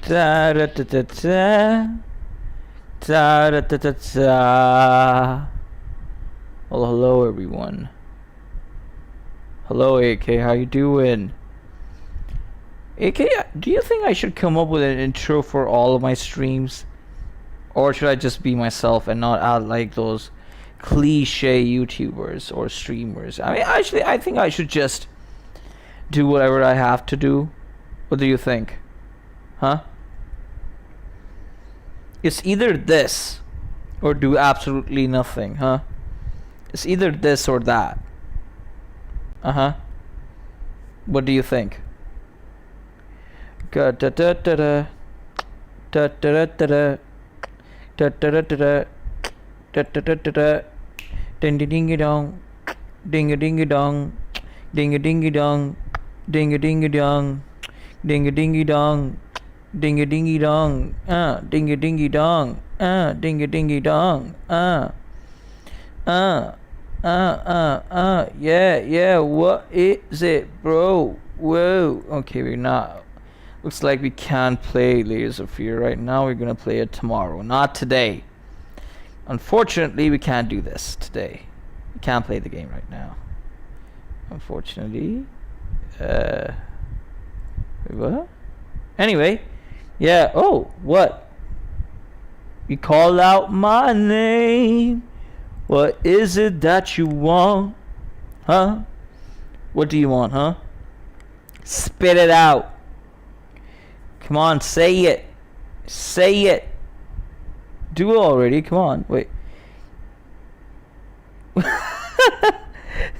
Da da da da da. Da da da da da. Well, hello everyone. Hello AK, how you doing? AK, do you think I should come up with an intro for all of my streams? Or should I just be myself and not add like those cliche YouTubers or streamers? I mean, actually, I think I should just do whatever I have to do. What do you think? Huh? It's either this or do absolutely nothing, huh? It's either this or that. Uh-huh. What do you think? Da da da da da da da da da da da da da da da da da ding ding dong ding ding dong ding ding dong ding ding dong ding ding dong ding ding dong ding ding dong ding ding dong yeah, what is it, bro? Whoa. Okay, we're not. Looks like we can't play Layers of Fear right now. We're gonna play it tomorrow, not today. Unfortunately, we can't do this today. We can't play the game right now. Unfortunately. What? Anyway, yeah. Oh, what? You called out my name. What is it that you want? Huh? What do you want, huh? Spit it out. Come on, say it. Say it. Do it already. Come on. Wait.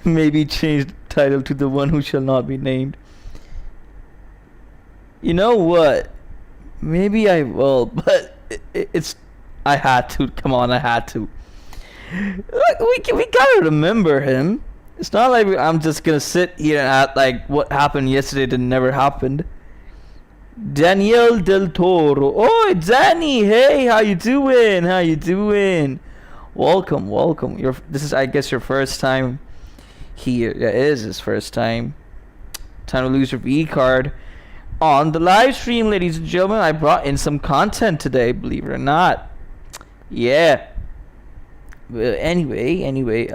Maybe change the title to The One Who Shall Not Be Named. You know what? Maybe I will, but it's... I had to. Come on, I had to. We gotta remember him. It's not like I'm just gonna sit here and act like what happened yesterday that never happened. Daniel Del Toro. Oh, Danny. Hey, how you doing? How you doing? Welcome. This is, I guess, your first time here. Yeah, it is his first time. Time to lose your V card on the live stream, ladies and gentlemen. I brought in some content today, believe it or not. Yeah. Anyway,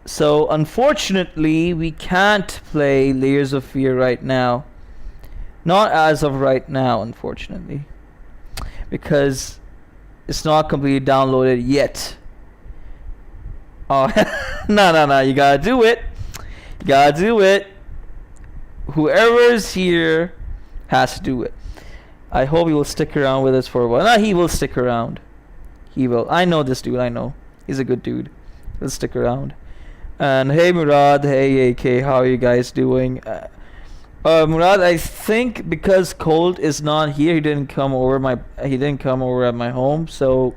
so unfortunately we can't play Layers of Fear right now. Not as of right now, unfortunately, because it's not completely downloaded yet. Oh, no, you gotta do it. You gotta do it. Whoever's here has to do it. I hope he will stick around with us for a while. No, he will stick around. He will. I know this dude. I know. He's a good dude. He'll stick around. And hey Murad, hey AK, how are you guys doing? Murad, I think because Colt is not here, he didn't come over at my home, so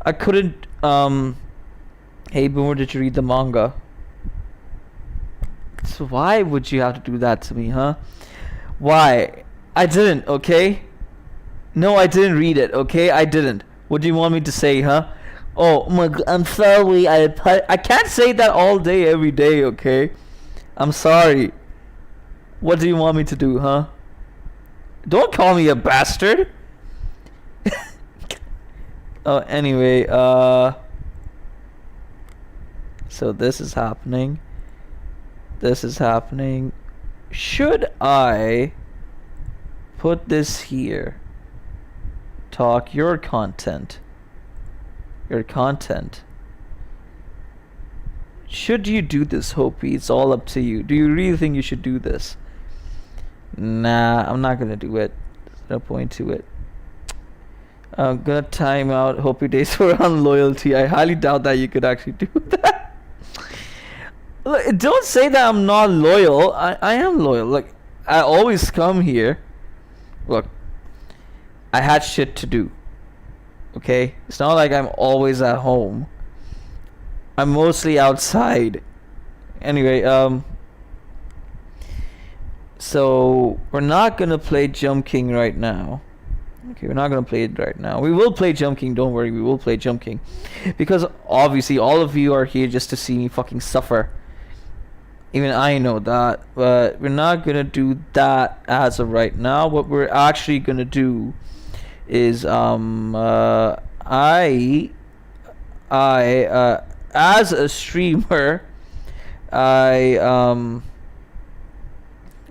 I couldn't. Hey Boomer, did you read the manga? So why would you have to do that to me, huh? Why? I didn't. Okay. No, I didn't read it. Okay, I didn't. What do you want me to say, huh? Oh my God, I'm sorry. I can't say that all day, every day, okay? I'm sorry. What do you want me to do, huh? Don't call me a bastard. Oh, anyway, so this is happening. This is happening. Should I put this here? Talk your content. Your content. Should you do this, Hopi? It's all up to you. Do you really think you should do this? Nah, I'm not gonna do it. There's no point to it. I'm gonna time out Hopi Days for unloyalty. I highly doubt that you could actually do that. Look, don't say that I'm not loyal. I am loyal. Like, I always come here. Look, I had shit to do. Okay? It's not like I'm always at home. I'm mostly outside. Anyway, so we're not gonna play Jump King right now. Okay, we're not gonna play it right now. We will play Jump King, don't worry, we will play Jump King. Because obviously all of you are here just to see me fucking suffer Even I know that, but we're not gonna do that as of right now. What we're actually gonna do is as a streamer, I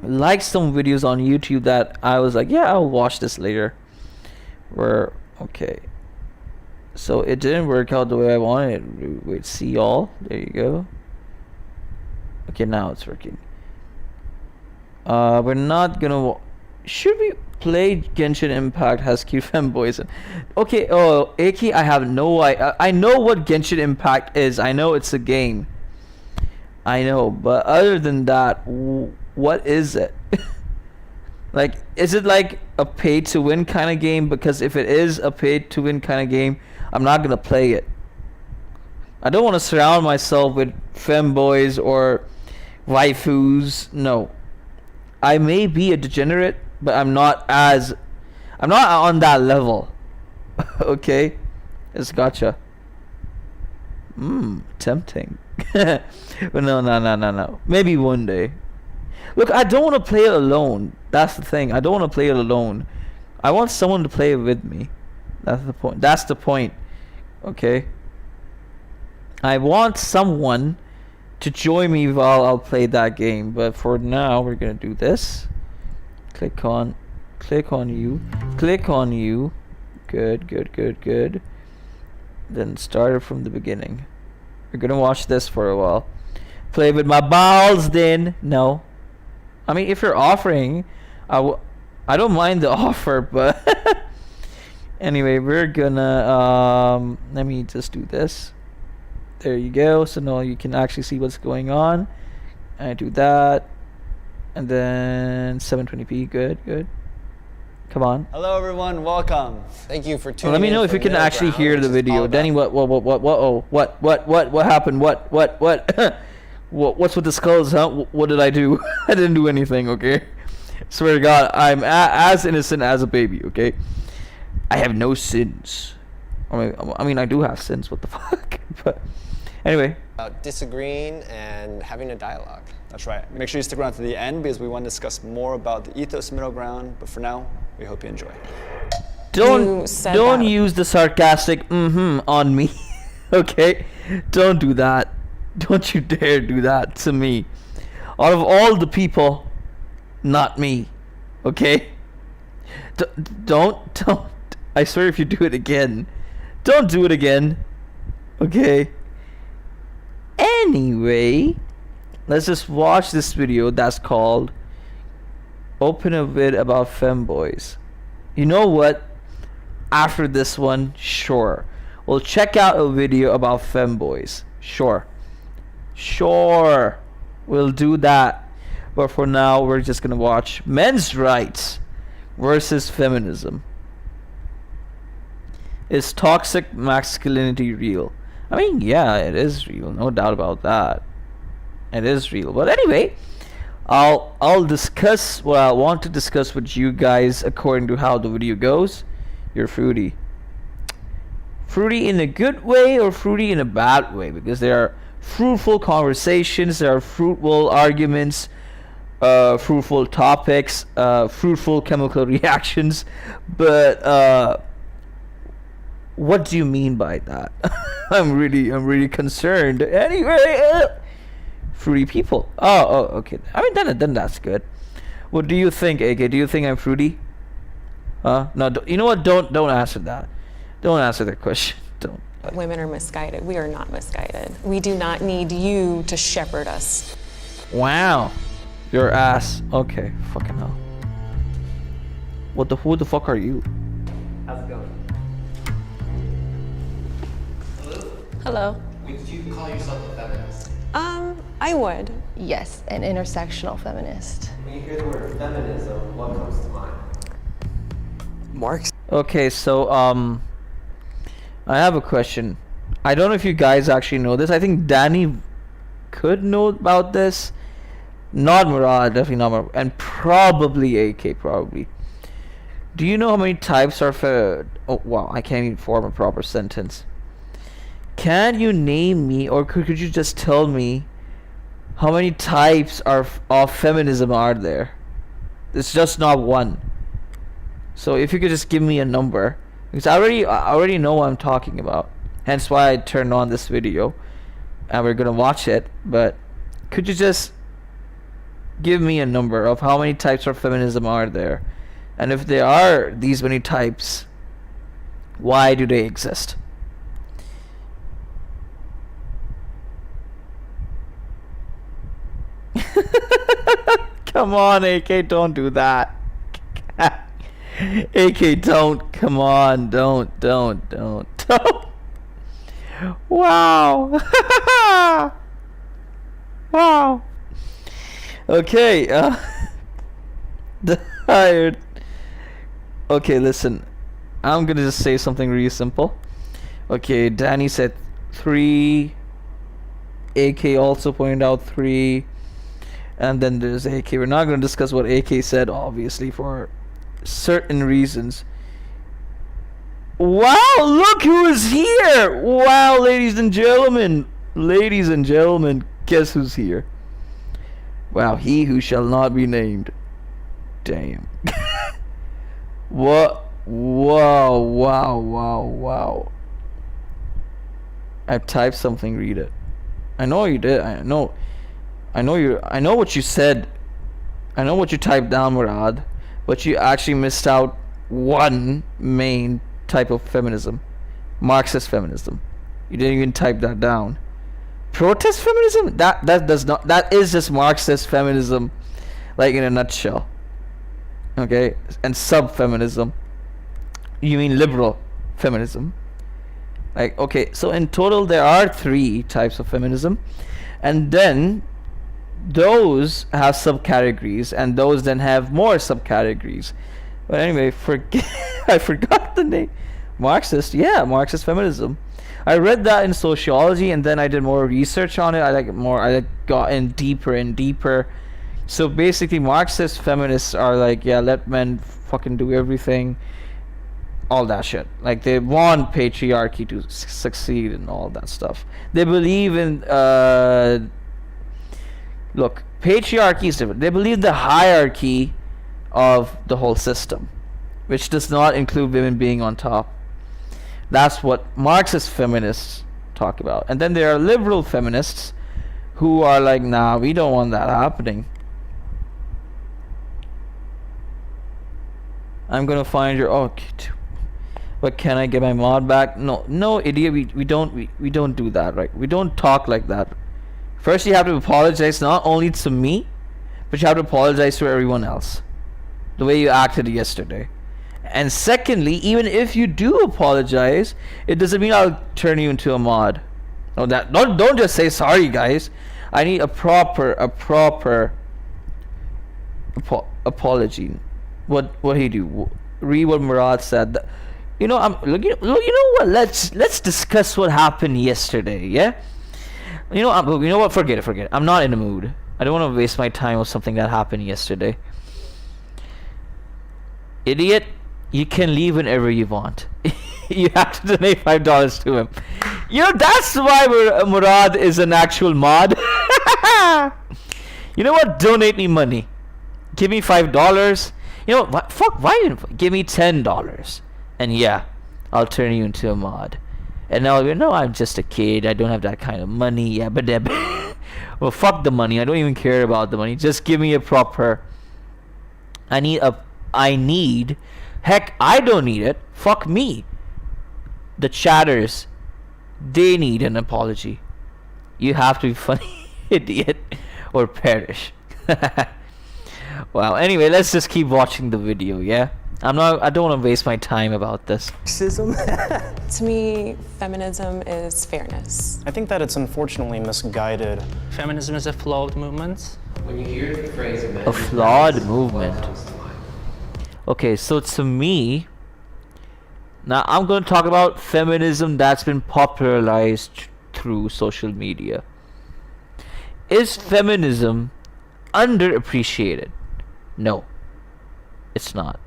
liked some videos on YouTube that I was like, yeah, I'll watch this later. Okay, so it didn't work out the way I wanted. Wait, see y'all. There you go. Okay, now it's working. We're not gonna. Should we play Genshin Impact has cute femboys? Okay. Oh, Aki, I have no idea. I know what Genshin Impact is. I know it's a game. I know, but other than that, what is it? Like, is it like a pay to win kind of game? Because if it is a pay to win kind of game, I'm not gonna play it. I don't want to surround myself with femboys or waifus. No, I may be a degenerate, but I'm not on that level. Okay, it's gotcha. Tempting. But no. Maybe one day. Look, I don't want to play it alone. That's the thing. I don't want to play it alone. I want someone to play it with me. That's the point. Okay. I want someone to join me while I'll play that game. But for now, we're gonna do this. Click on you. Good. Then start it from the beginning. We're gonna watch this for a while. Play with my balls then. No. I mean, if you're offering, I don't mind the offer, but anyway, we're gonna let me just do this. There you go. So now you can actually see what's going on. I do that, and then 720p. Good. Come on. Hello everyone, welcome. Thank you for tuning in. Let me know if you can actually hear the video. Danny, what happened? What? What's with the skulls, huh? What did I do? I didn't do anything, okay? Swear to God, I'm as innocent as a baby, okay? I have no sins. I mean, I do have sins, what the fuck? But anyway. About disagreeing and having a dialogue. That's right. Make sure you stick around to the end because we want to discuss more about the ethos middle ground. But for now, we hope you enjoy. Don't use the sarcastic on me, okay? Don't do that. Don't you dare do that to me. Out of all the people, not me, okay? Don't. I swear if you do it again, don't do it again, okay? Anyway, let's just watch this video that's called Open a Vid About Femboys. You know what? After this one, sure. We'll check out a video about femboys. Sure. We'll do that. But for now, we're just gonna watch men's rights versus feminism. Is toxic masculinity real? I mean, yeah, it is real. No doubt about that. It is real. But anyway, I'll discuss what I want to discuss with you guys according to how the video goes. You're fruity. Fruity in a good way or fruity in a bad way? Because there are fruitful conversations, there are fruitful arguments, fruitful topics, fruitful chemical reactions. But what do you mean by that? I'm really concerned. Anyway, fruity people. Oh, okay. I mean, then that's good. What do you think, AK? Do you think I'm fruity? No. You know what? Don't answer that. Don't answer that question. Don't. Women are misguided. We are not misguided. We do not need you to shepherd us. Wow. Your ass. Okay. Fucking hell. Who the fuck are you? How's it going? Hello. Would you call yourself a feminist? I would. Yes, an intersectional feminist. When you hear the word feminism, what comes to mind? Marx. Okay, so I have a question. I don't know if you guys actually know this. I think Danny could know about this. Not Murad, definitely not Murad. And probably AK, probably. Do you know how many types are oh wow, I can't even form a proper sentence. Can you name me, or could you just tell me How many types of feminism are there? It's just not one. So if you could just give me a number, because I already know what I'm talking about. Hence why I turned on this video, and we're gonna watch it. But could you just give me a number of how many types of feminism are there? And if there are these many types, why do they exist? Come on, AK, don't do that. AK, don't. Come on, don't. Wow. Wow. Okay, tired. Okay, listen. I'm gonna just say something really simple. Okay, Danny said 3. AK also pointed out 3. And then there's AK. We're not gonna discuss what AK said, obviously, for certain reasons. Wow, look who is here! Wow, ladies and gentlemen. Ladies and gentlemen, guess who's here? Wow, he who shall not be named. Damn. What? Wow. I typed something, read it. I know you did. I know what you said. I know what you typed down, Murad. But you actually missed out one main type of feminism. Marxist feminism. You didn't even type that down. Protest feminism? That is just Marxist feminism, like in a nutshell. Okay? And sub-feminism. You mean liberal feminism. Like, okay, so in total there are 3 types of feminism. And then those have subcategories, and those then have more subcategories. But anyway, I forgot the name. Marxist, yeah, Marxist feminism. I read that in sociology, and then I did more research on it. I got in deeper and deeper. So basically, Marxist feminists are like, yeah, let men fucking do everything, all that shit. Like, they want patriarchy to succeed and all that stuff. They believe in look, patriarchy is different. They believe the hierarchy of the whole system, which does not include women being on top. That's what Marxist feminists talk about. And then there are liberal feminists who are like, nah, we don't want that happening. I'm gonna find your but can I get my mod back? No, idiot. We don't do that, right? We don't talk like that. First, you have to apologize not only to me, but you have to apologize to everyone else, the way you acted yesterday. And secondly, even if you do apologize, it doesn't mean I'll turn you into a mod. No, don't just say sorry, guys. I need a proper apology. What he do? Read what Murad said. You know what? Let's discuss what happened yesterday. Yeah. You know what? Forget it. I'm not in the mood. I don't want to waste my time with something that happened yesterday. Idiot, you can leave whenever you want. You have to donate $5 to him. That's why Murad is an actual mod. You know what? Donate me money. Give me $5. You know what? Fuck, why didn't give me $10? And yeah, I'll turn you into a mod. And now I'm just a kid. I don't have that kind of money. Yeah, but well, fuck the money. I don't even care about the money. Just give me a proper. I need. Heck, I don't need it. Fuck me. The chatters, they need an apology. You have to be funny, idiot, or perish. Wow. Anyway, let's just keep watching the video. Yeah. I don't want to waste my time about this. To me, feminism is fairness. I think that it's unfortunately misguided. Feminism is a flawed movement. When you hear the phrase A flawed movement. Okay, so to me, now I'm going to talk about feminism that's been popularized through social media. Is feminism underappreciated? No, it's not.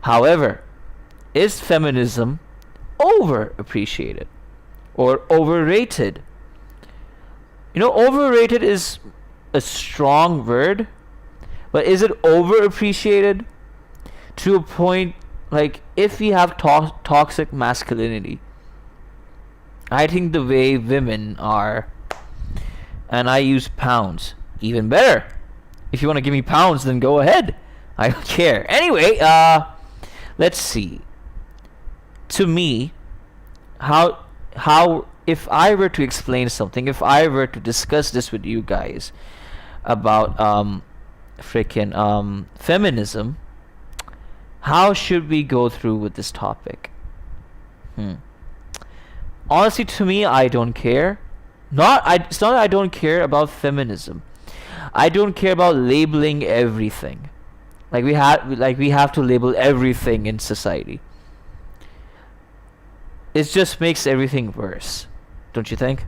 However, is feminism overappreciated or overrated? Overrated is a strong word, but is it overappreciated to a point? Like, if we have toxic masculinity, I think the way women are, and I use pounds, even better. If you want to give me pounds, then go ahead. I don't care. Anyway, let's see. To me, how if I were to explain something, if I were to discuss this with you guys about feminism, how should we go through with this topic? Honestly, to me, I don't care. It's not that I don't care about feminism. I don't care about labeling everything. Like we have to label everything in society. It just makes everything worse, don't you think?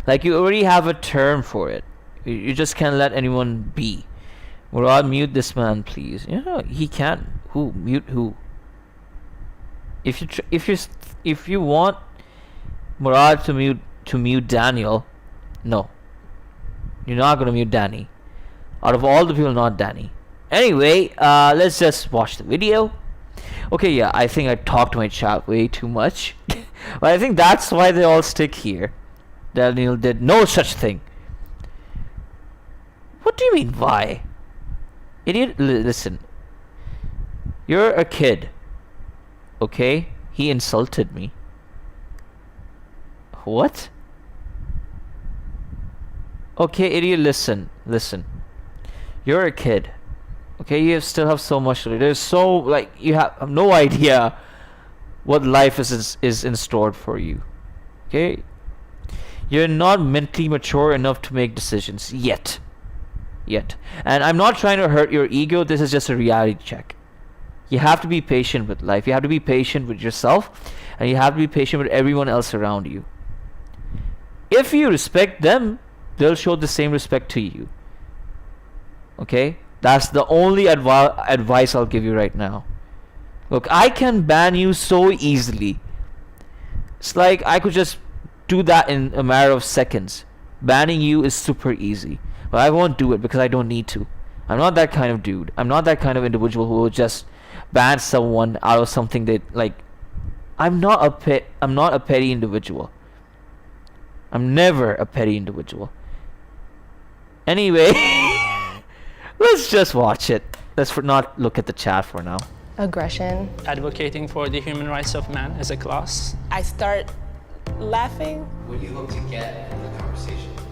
Like, you already have a term for it. You just can't let anyone be. Murad, mute this man, please. He can't. Who? Mute who? If you want Murad to mute Daniel, no. You're not gonna mute Danny. Out of all the people, not Danny. Anyway, let's just watch the video. Okay, yeah, I think I talked my chat way too much. But I think that's why they all stick here. Daniel did no such thing. What do you mean, why? Idiot, listen. You're a kid. Okay? He insulted me. What? Okay, idiot, listen. You're a kid. Okay, you still have so much to do. There's so, like, you have no idea what life is in store for you. Okay? You're not mentally mature enough to make decisions yet. And I'm not trying to hurt your ego. This is just a reality check. You have to be patient with life. You have to be patient with yourself, and you have to be patient with everyone else around you. If you respect them, they'll show the same respect to you. Okay? That's the only advice I'll give you right now. Look, I can ban you so easily. It's like I could just do that in a matter of seconds. Banning you is super easy. But I won't do it because I don't need to. I'm not that kind of dude. I'm not that kind of individual who will just ban someone out of something that, like, I'm not a petty individual. I'm never a petty individual. Anyway, let's just watch it. Let's not look at the chat for now. Aggression. Advocating for the human rights of man as a class. I start laughing. What do you hope to get from the conversation today?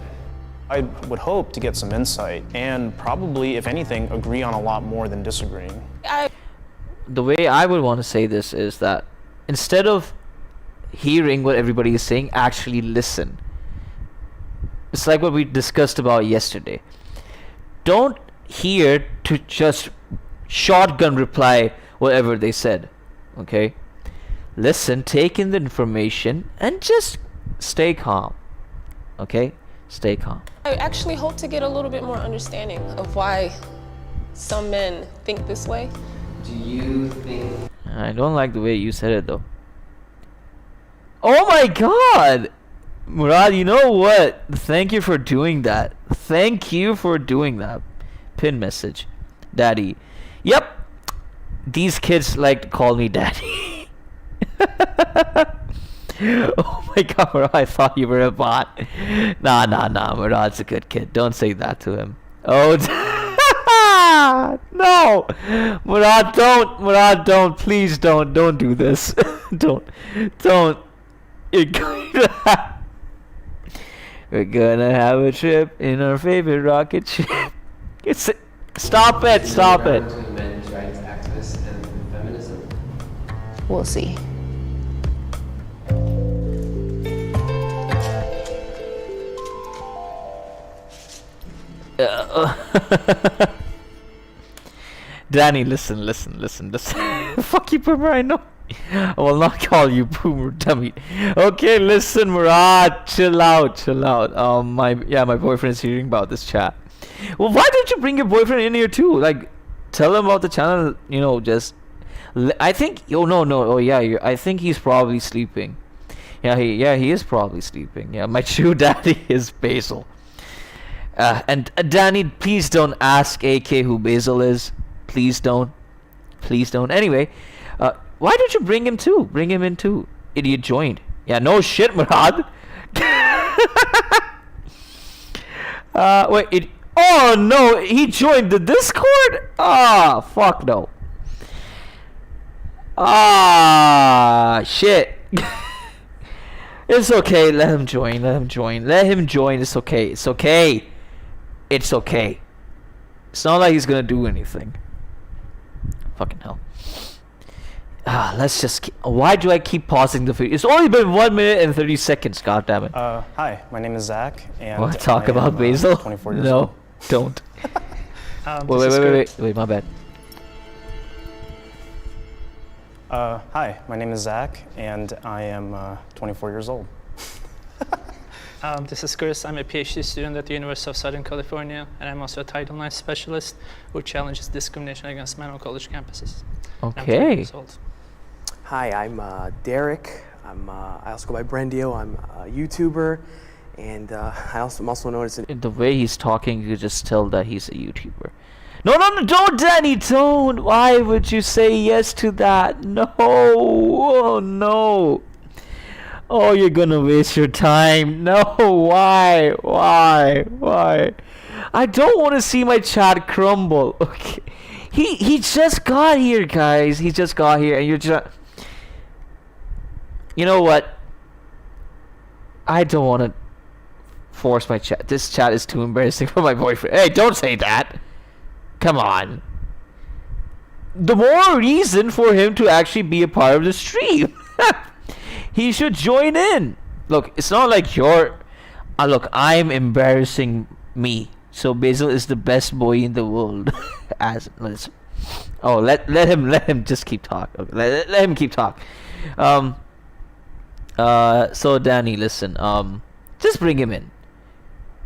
I would hope to get some insight and probably, if anything, agree on a lot more than disagreeing. The way I would want to say this is that instead of hearing what everybody is saying, actually listen. It's like what we discussed about yesterday. Don't hear to just shotgun reply whatever they said. Okay? Listen, take in the information, and just stay calm. Okay? Stay calm. I actually hope to get a little bit more understanding of why some men think this way. Do you think I don't like the way you said it, though. Oh my god! Murad, you know what? Thank you for doing that. Thank you for doing that. Pin message. Daddy. Yep. These kids like to call me daddy. Oh my god, Murad, I thought you were a bot. Nah, Murad's a good kid. Don't say that to him. Oh, no! Murad, don't. Please don't do this. Don't. We're gonna have a trip in our favorite rocket ship. Stop it. between men's rights activists and feminism? We'll see. Danny, listen. Fuck you, Boomer, I know. I will not call you Boomer, dummy. Okay, listen, Murad, chill out. My boyfriend is hearing about this chat. Well, why did you bring your boyfriend in here too? Like, tell him about the channel, just... I think... I think he's probably sleeping. Yeah, he is probably sleeping. Yeah, my true daddy is Basil. And Danny, please don't ask AK who Basil is. Please don't. Please don't. Anyway, why don't you bring him too? Bring him in too. Idiot joined. Yeah, no shit, Murad. Wait. Oh no, he joined the Discord? Ah, fuck no. Ah, shit. It's okay. Let him join. Let him join. Let him join. It's okay. It's okay. It's okay. It's not like he's gonna do anything. Fucking hell. Let's just. Why do I keep pausing the video? It's only been 1 minute and 30 seconds. God damn it. Hi, my name is Zach, and What? Talk I about am, Basil? 24 years No, old. don't. This is Wait. My bad. Hi, my name is Zach, and I am 24 years old. This is Chris. I'm a PhD student at the University of Southern California, and I'm also a Title IX specialist who challenges discrimination against men on college campuses. I'm 30 Okay. years old. Hi, I'm Derek. I also go by Brendio. I'm a YouTuber, and I'm also known as an The way he's talking, you just tell that he's a YouTuber. No, don't, Danny, don't. Why would you say yes to that? No. Oh, no. Oh, you're gonna waste your time. No, why? I don't want to see my chat crumble. Okay. He just got here, guys. He just got here, and you're just... You know what? I don't want to force my chat. This chat is too embarrassing for my boyfriend. Hey, don't say that. Come on. The more reason for him to actually be a part of the stream. He should join in. Look, it's not like you're... look, I'm embarrassing me. So Basil is the best boy in the world. Let him just keep talking. Okay, let him keep talking. So Danny, listen. Just bring him in.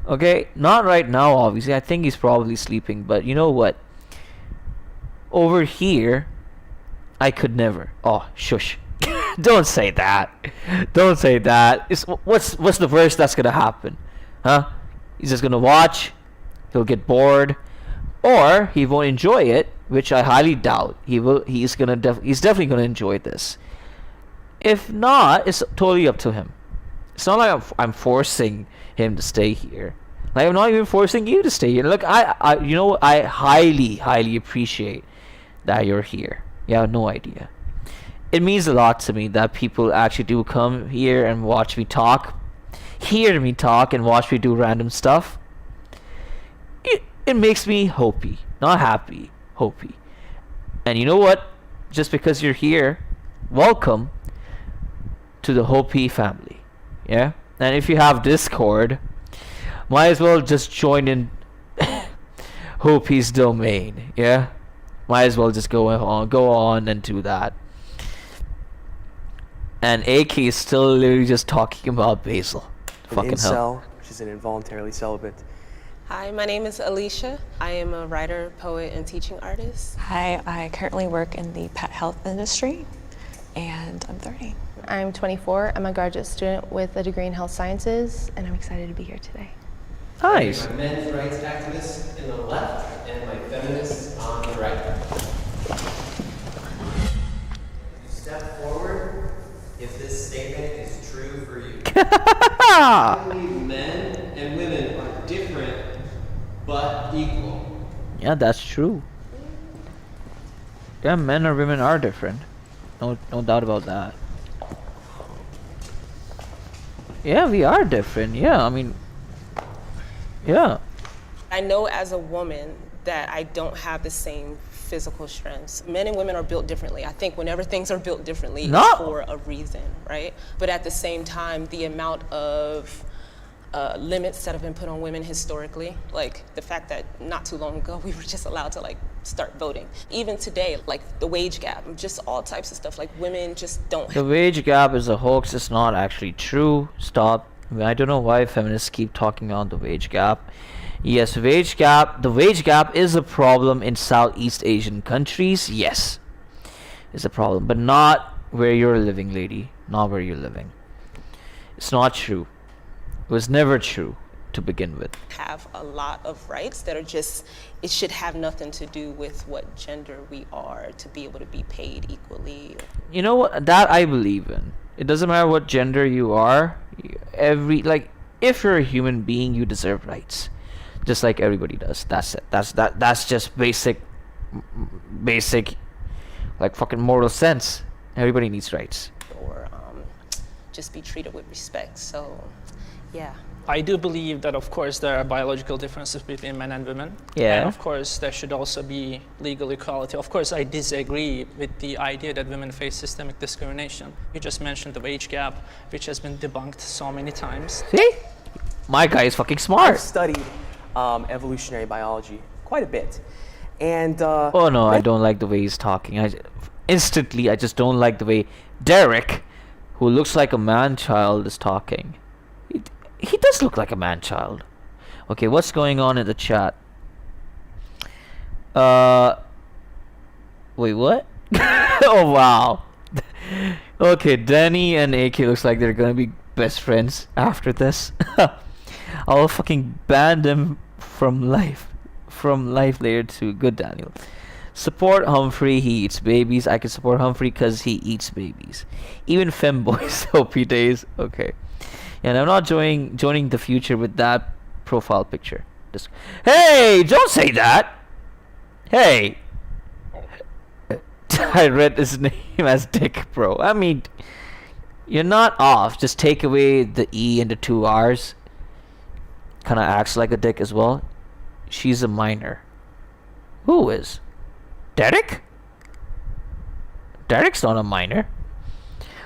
Okay, not right now, obviously. I think he's probably sleeping. But you know what? Over here, I could never. Oh, shush! Don't say that. Don't say that. What's the worst that's gonna happen? Huh? He's just gonna watch. He'll get bored, or he won't enjoy it, which I highly doubt. He's definitely gonna enjoy this. If not, it's totally up to him. It's not like I'm forcing him to stay here. Like, I'm not even forcing you to stay here. Look, you know what? I highly appreciate that you're here. You have no idea. It means a lot to me that people actually do come here and watch me talk, hear me talk, and watch me do random stuff. It makes me hopey, not happy, hopey. And you know what? Just because you're here, welcome to the Hopi family. Yeah? And if you have Discord, might as well just join in Hopi's domain. Yeah? Might as well just go on and do that. And AK is still literally just talking about Basil. an Fucking hell. incel, which is an involuntarily celibate. Hi, my name is Alicia. I am a writer, poet, and teaching artist. Hi, I currently work in the pet health industry, and I'm 30. I'm 24. I'm a graduate student with a degree in health sciences, and I'm excited to be here today. Nice. My men's rights activists in the left and my feminists on the right. Step forward if this statement is true for you. I believe men and women are different but equal. Yeah, that's true. Yeah, men or women are different. No doubt about that. Yeah, we are different. Yeah, I mean, yeah. I know as a woman that I don't have the same physical strengths. Men and women are built differently. I think whenever things are built differently, No. it's for a reason, right? But at the same time, the amount of limits that have been put on women historically, like the fact that not too long ago we were just allowed to like start voting. Even today, like the wage gap, just all types of stuff. Like women just don't. The wage gap is a hoax. It's not actually true. Stop. I mean, I don't know why feminists keep talking about the wage gap. Yes, wage gap. The wage gap is a problem in Southeast Asian countries. Yes, it's a problem, but not where you're living, lady. Not where you're living. It's not true. It was never true. to begin with. Have a lot of rights that are just, it should have nothing to do with what gender we are to be able to be paid equally. You know what? That I believe in. It doesn't matter what gender you are. If you're a human being, you deserve rights, just like everybody does. That's it. That's just basic, like fucking moral sense. Everybody needs rights. Or just be treated with respect. So, yeah. I do believe that, of course, there are biological differences between men and women. Yeah. And of course, there should also be legal equality. Of course, I disagree with the idea that women face systemic discrimination. You just mentioned the wage gap, which has been debunked so many times. See? My guy is fucking I've smart. studied evolutionary biology quite a bit. And Oh no, I don't like the way he's talking. I just don't like the way Derek, who looks like a man-child, is talking. He does look like a man-child. Okay, what's going on in the chat? Wait, what? Oh wow. Okay, Danny and AK looks like they're gonna be best friends after this. I'll fucking ban them from life later too. Good, Daniel. Support Humphrey, he eats babies. I can support Humphrey because he eats babies. Even femboys, OP days. Okay. And I'm not joining the future with that profile picture. Hey, don't say that. Hey. I read his name as Dick, bro. I mean, you're not off. Just take away the E and the 2 R's. Kind of acts like a dick as well. She's a minor. Who is? Derek? Derek's not a minor.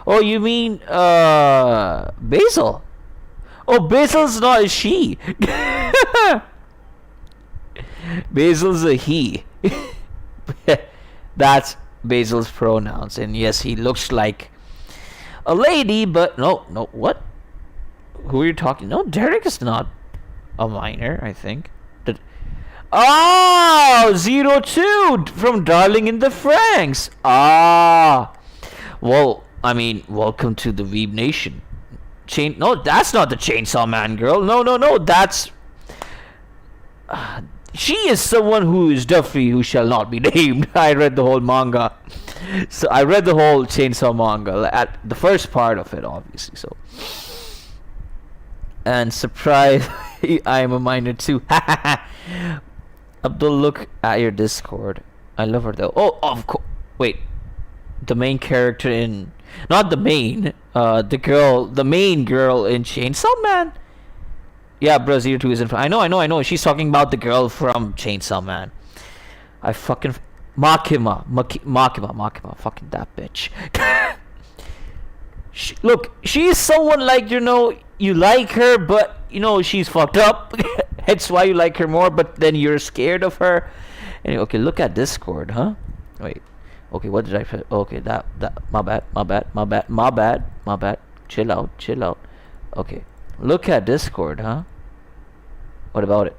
Oh, you mean Basil? Oh, Basil's not a she. Basil's a he. That's Basil's pronouns, and yes, he looks like a lady, but no, what? Who are you talking? No, Derek is not a minor, I think. Oh, 02 from Darling in the Franxx. Ah, well, I mean, welcome to the Weeb Nation. No, that's not the Chainsaw Man girl. No, that's... she is someone who is definitely who shall not be named. I read the whole manga. So I read the whole Chainsaw manga. At the first part of it, obviously, so... And surprise, I am a minor too. Abdul, look at your Discord. I love her though. Oh, of course. Wait. The main character in... Not the main. The main girl in Chainsaw Man. Yeah, bro, 02 is in front. I know. She's talking about the girl from Chainsaw Man. I fucking... Makima. Fucking that bitch. Look, she's someone like, you like her, but, she's fucked up. That's why you like her more, but then you're scared of her. Anyway, okay, look at Discord, huh? Wait. Okay, what did I say? Okay, that my bad. Chill out. Okay. Look at Discord, huh? What about it?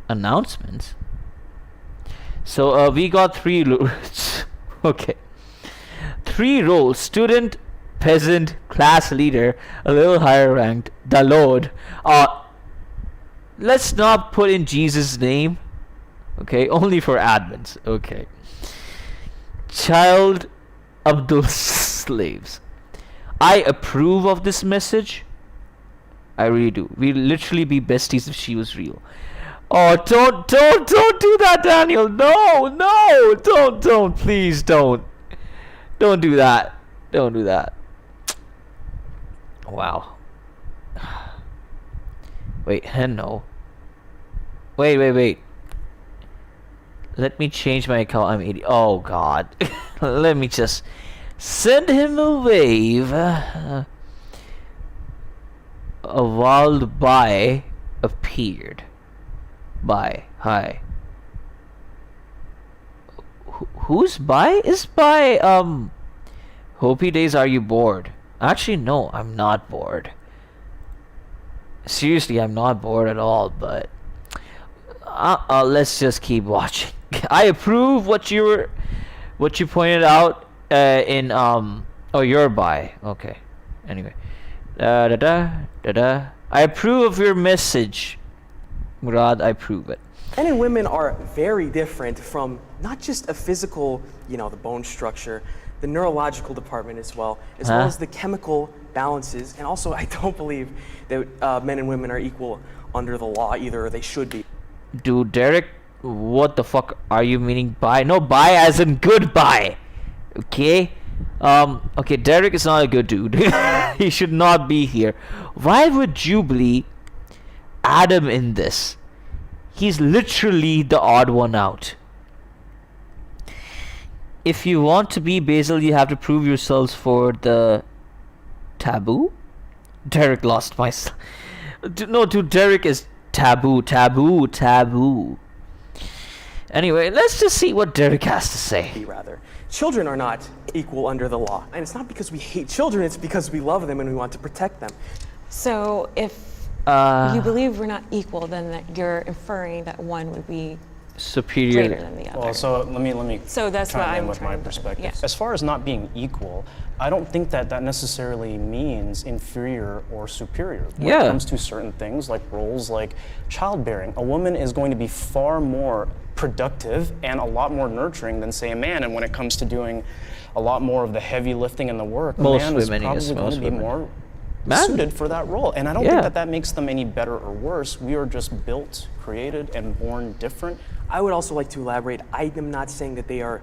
Announcements. So we got 3 roles. Okay. 3 roles: student, peasant, class leader, a little higher ranked, the Lord. Let's not put in Jesus' name. Okay, only for admins. Okay. Child Abdul slaves. I approve of this message. I really do. We'd literally be besties if she was real. Oh, don't do that, Daniel. No, don't, please don't. Don't do that. Don't do that. Wow. Wait, no. Wait. Let me change my account. I'm 80. Oh, God. Let me just send him a wave. A wild bye appeared. Bye. Hi. Who's bye? Is bye, Hopi days, are you bored? Actually, no, I'm not bored. Seriously, I'm not bored at all, but... let's just keep watching. I approve what you pointed out in oh, your buy. Okay. Anyway. I approve of your message. Murad, I approve it. Men and women are very different from not just a physical, the bone structure, the neurological department as well as the chemical balances. And also, I don't believe that men and women are equal under the law either, or they should be. Dude, Derek, what the fuck are you meaning by? No, bye as in goodbye. Okay? Okay, Derek is not a good dude. He should not be here. Why would Jubilee add him in this? He's literally the odd one out. If you want to be Basil, you have to prove yourselves for the taboo. Derek lost my. No, dude, Derek is taboo. Anyway, let's just see what Derek has to say. Rather, children are not equal under the law, and it's not because we hate children. It's because we love them and we want to protect them. So if you believe we're not equal, then that you're inferring that one would be superior greater than the other. Well, so let me So that's what chime in I'm with my trying to- perspective. yeah. As far as not being equal, I don't think that necessarily means inferior or superior. When Yeah. it comes to certain things like roles like childbearing, a woman is going to be far more productive and a lot more nurturing than say a man. And when it comes to doing a lot more of the heavy lifting and the work, Most a man women, is yes, probably going most to be women. more Man. suited for that role. And I don't Yeah. think that makes them any better or worse. We are just built, created, and born different. I would also like to elaborate. I am not saying that they are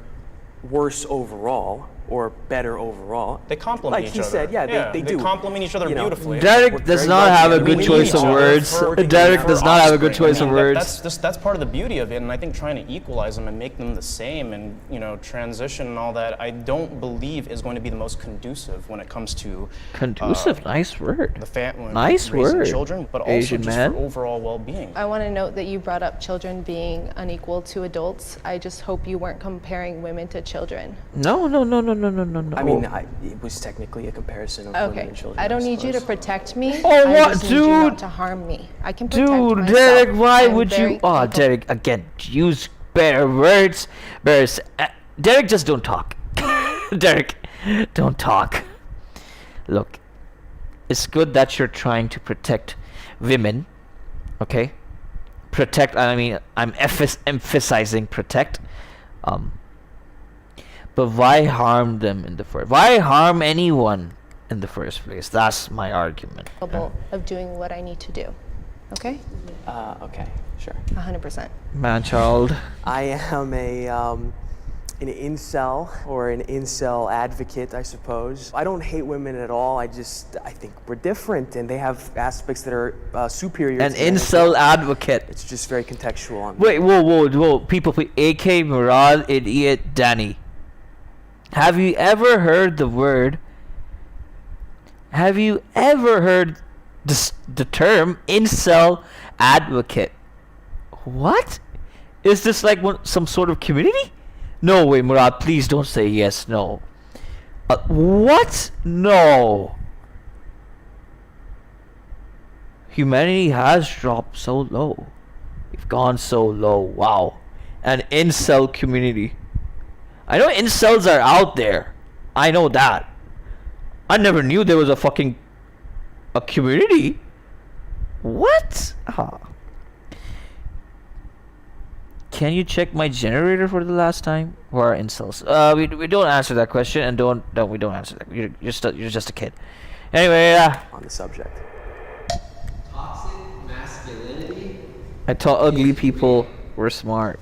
worse overall or better overall. They complement like each he other. said, they do. They complement each other beautifully. Derek We're does very not lucky have a that good we choice need of each other words. for Derek does not have a good offspring. choice I of mean, words. That's part of the beauty of it, and I think trying to equalize them and make them the same, and transition and all that, I don't believe is going to be the most conducive when it comes to Conducive, nice word. the family, Nice raising word, children, but also Asian just man. for overall well-being. I want to note that you brought up children being unequal to adults. I just hope you weren't comparing women to children. No. I mean, it was technically a comparison of women Okay, and children. I don't need you to suppose. protect me. Oh, I what, just need you dude? not to harm me. I can protect Dude, myself. Derek, why I'm would very you? Oh, capable. Derek, again, use better words. Derek, just don't talk. Derek, don't talk. Look, it's good that you're trying to protect women, okay? Protect, I mean, I'm emphasizing protect. But why harm them in the first? Why harm anyone in the first place? That's my argument. Capable of doing what I need to do. Okay? Okay, sure. 100%. Man, child. I am an incel or an incel advocate, I suppose. I don't hate women at all. I think we're different, and they have aspects that are superior. An to men as incel well. advocate. It's just very contextual. On Wait, whoa. People, AK, Murad, Idiot, Danny. Have you ever heard the word? Have you ever heard the term incel advocate? What? Is this like some sort of community? No way, Murad. Please don't say yes. No. What? No. Humanity has dropped so low. We've gone so low. Wow. An incel community. I know incels are out there. I know that. I never knew there was a community. What? Can you check my generator for the last time? Who are incels? We don't answer that question, and we don't answer that. You're just a kid. Anyway, on the subject. Toxic masculinity. I thought ugly people were smart.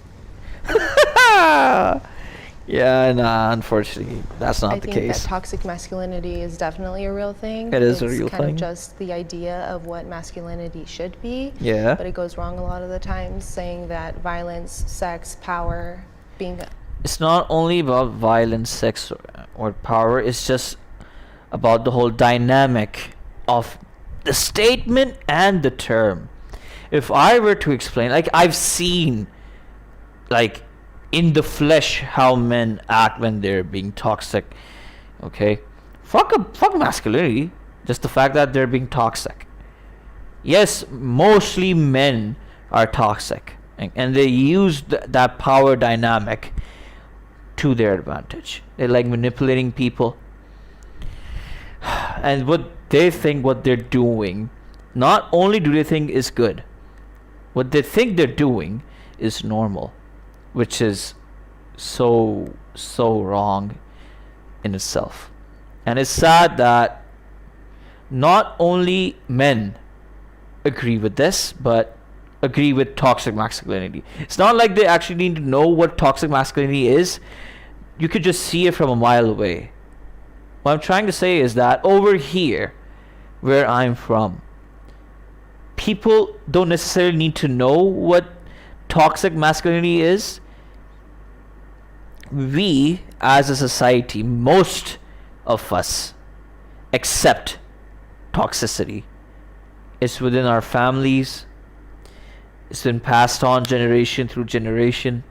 Yeah, nah, unfortunately, that's not I the think case. that toxic masculinity is definitely a real thing. It is a It's real kind thing. of just the idea of what masculinity should be. Yeah. But it goes wrong a lot of the times, saying that violence, sex, power, being It's not only about violence, sex, or power. It's just about the whole dynamic of the statement and the term. If I were to explain, like I've seen, like in the flesh, how men act when they're being toxic. Okay, fuck masculinity. Just the fact that they're being toxic. Yes, mostly men are toxic, and they use that power dynamic to their advantage. They like manipulating people, and what they think what they're doing not only do they think is good, what they think they're doing is normal, which is so wrong in itself. And it's sad that not only men agree with this, but agree with toxic masculinity. It's not like they actually need to know what toxic masculinity is. You could just see it from a mile away. What I'm trying to say is that over here, where I'm from, people don't necessarily need to know what toxic masculinity is. We, as a society, most of us accept toxicity. It's within our families. It's been passed on generation through generation.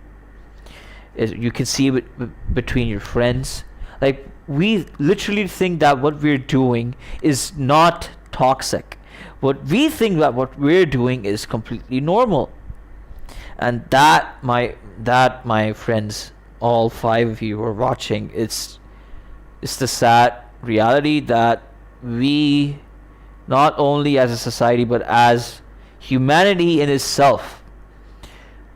You can see it between your friends. Like, we literally think that what we're doing is not toxic. What we think that what we're doing is completely normal. And that my friends, all 5 of you who are watching, it's the sad reality that we, not only as a society but as humanity in itself,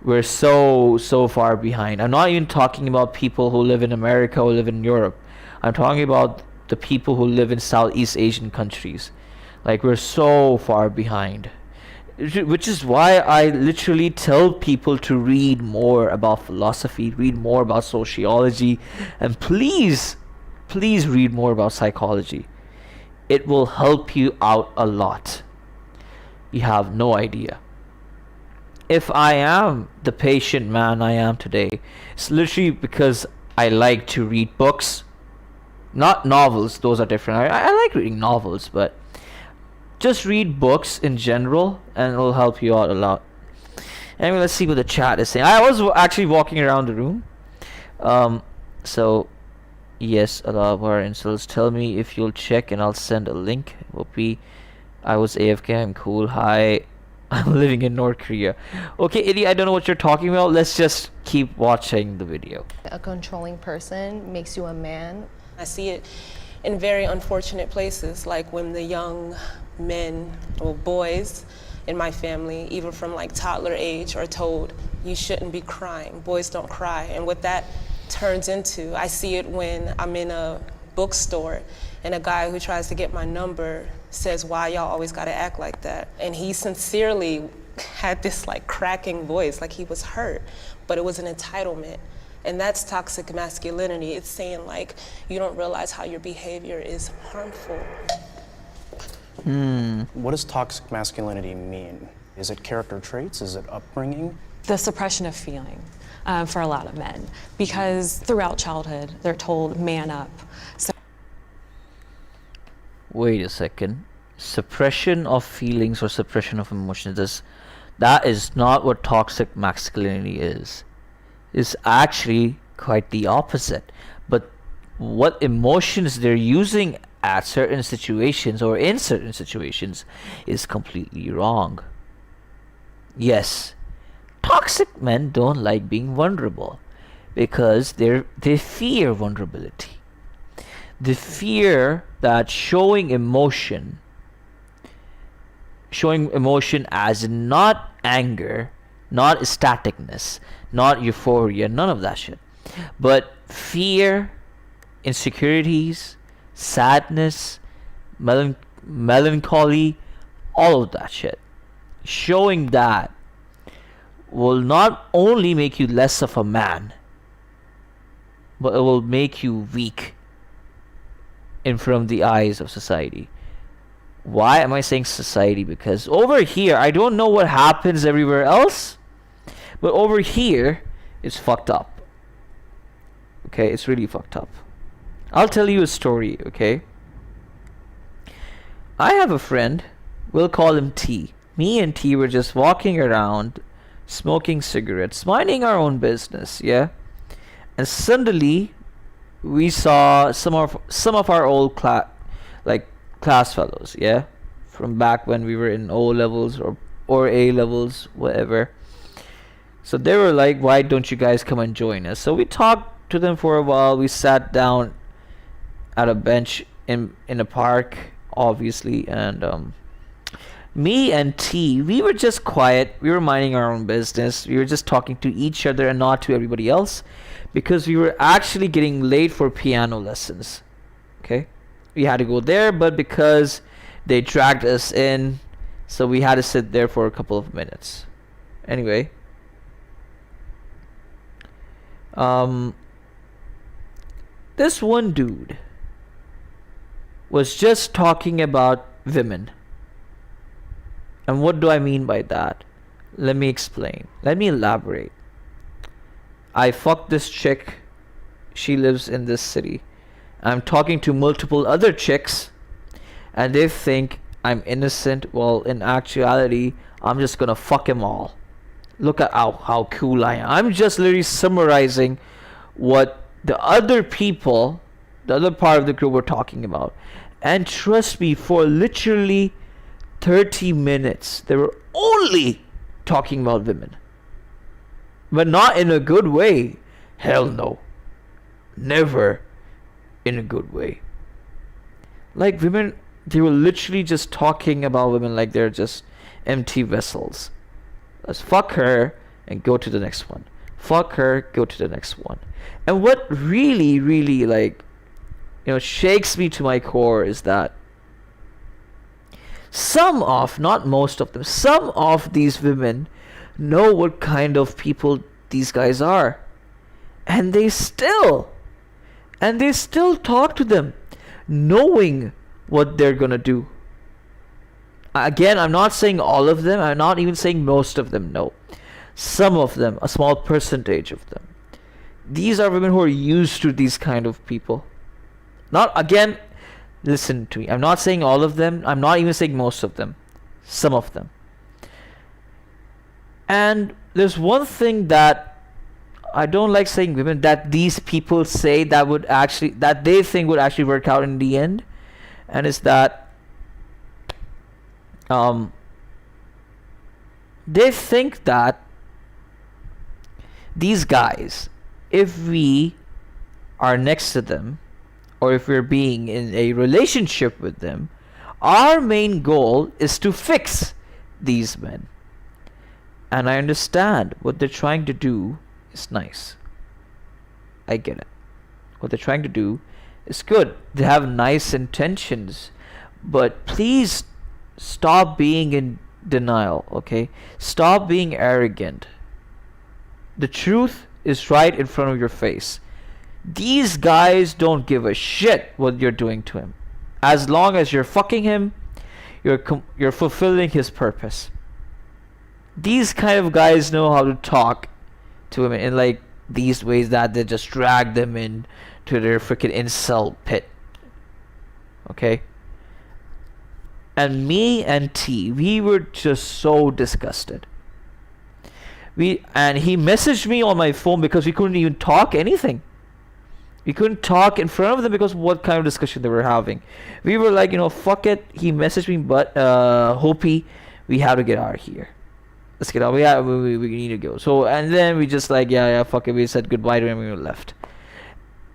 we're so far behind. I'm not even talking about people who live in America or live in Europe. I'm talking about the people who live in Southeast Asian countries. Like, we're so far behind, which is why I literally tell people to read more about philosophy, read more about sociology, and please read more about psychology. It will help you out a lot. You have no idea. If I am the patient man I am today, it's literally because I like to read books. Not novels, those are different. I like reading novels, but just read books in general and it'll help you out a lot. Anyway, let's see what the chat is saying. I was actually walking around the room. So yes, a lot of our insults. Tell me if you'll check and I'll send a link. Whoopee. I was AFK, I'm cool. Hi. I'm living in North Korea. Okay, idiot, I don't know what you're talking about. Let's just keep watching the video. A controlling person makes you a man. I see it in very unfortunate places, like when the young men or boys in my family, even from like toddler age, are told, you shouldn't be crying, boys don't cry. And what that turns into, I see it when I'm in a bookstore and a guy who tries to get my number says, why y'all always gotta act like that? And he sincerely had this like cracking voice, like he was hurt, but it was an entitlement. And that's toxic masculinity. It's saying like, you don't realize how your behavior is harmful. What does toxic masculinity mean? Is it character traits? Is it upbringing? The suppression of feeling for a lot of men, because throughout childhood, they're told, man up. So Wait a second. Suppression of feelings or suppression of emotions, that is not what toxic masculinity is. It's actually quite the opposite. But what emotions they're using at certain situations or in certain situations is completely wrong. Yes, toxic men don't like being vulnerable because they fear vulnerability. They fear that showing emotion as in not anger, not ecstaticness, not euphoria, none of that shit, but fear, insecurities, sadness, melancholy, all of that shit. Showing that will not only make you less of a man, but it will make you weak in front of the eyes of society. Why am I saying society? Because over here, I don't know what happens everywhere else, but over here, it's fucked up. Okay, it's really fucked up. I'll tell you a story, okay? I have a friend, we'll call him T. Me and T were just walking around, smoking cigarettes, minding our own business, yeah? And suddenly, we saw some of our old class fellows, yeah? From back when we were in O levels or A levels, whatever. So they were like, why don't you guys come and join us? So we talked to them for a while. We sat down at a bench in a park, obviously, and Me and T, we were just quiet. We were minding our own business. We were just talking to each other and not to everybody else, because we were actually getting late for piano lessons. Okay? We had to go there, but because they dragged us in, so we had to sit there for a couple of minutes. Anyway, this one dude was just talking about women. And what do I mean by that? Let me explain. Let me elaborate. I fucked this chick. She lives in this city. I'm talking to multiple other chicks, and they think I'm innocent. Well, in actuality, I'm just gonna fuck them all. Look at how cool I am. I'm just literally summarizing what the other people, the other part of the group, were talking about. And trust me, for literally 30 minutes, they were only talking about women. But not in a good way. Hell no. Never in a good way. Like, women, they were literally just talking about women like they're just empty vessels. Let's fuck her and go to the next one. Fuck her, go to the next one. And what really, really, like, shakes me to my core is that some of, not most of them, some of these women know what kind of people these guys are. And they still talk to them, knowing what they're gonna do. Again, I'm not saying all of them, I'm not even saying most of them, no. Some of them, a small percentage of them. These are women who are used to these kind of people. Not, again, listen to me, I'm not saying all of them, I'm not even saying most of them. Some of them. And there's one thing that I don't like saying women, that these people say that they think would actually work out in the end, and it's that they think that these guys, if we are next to them, or if we're being in a relationship with them, our main goal is to fix these men. And I understand what they're trying to do is nice. I get it. What they're trying to do is good. They have nice intentions. But please stop being in denial, okay? Stop being arrogant. The truth is right in front of your face. These guys don't give a shit what you're doing to him. As long as you're fucking him, you're fulfilling his purpose. These kind of guys know how to talk to women in like these ways that they just drag them in to their freaking incel pit. Okay? And me and T, we were just so disgusted. And he messaged me on my phone because we couldn't even talk anything. We couldn't talk in front of them because of what kind of discussion they were having. We were like, fuck it. He messaged me, but Hopi, we have to get out of here. Let's get out. We need to go. So, and then we just like, yeah, fuck it. We said goodbye to him and we left.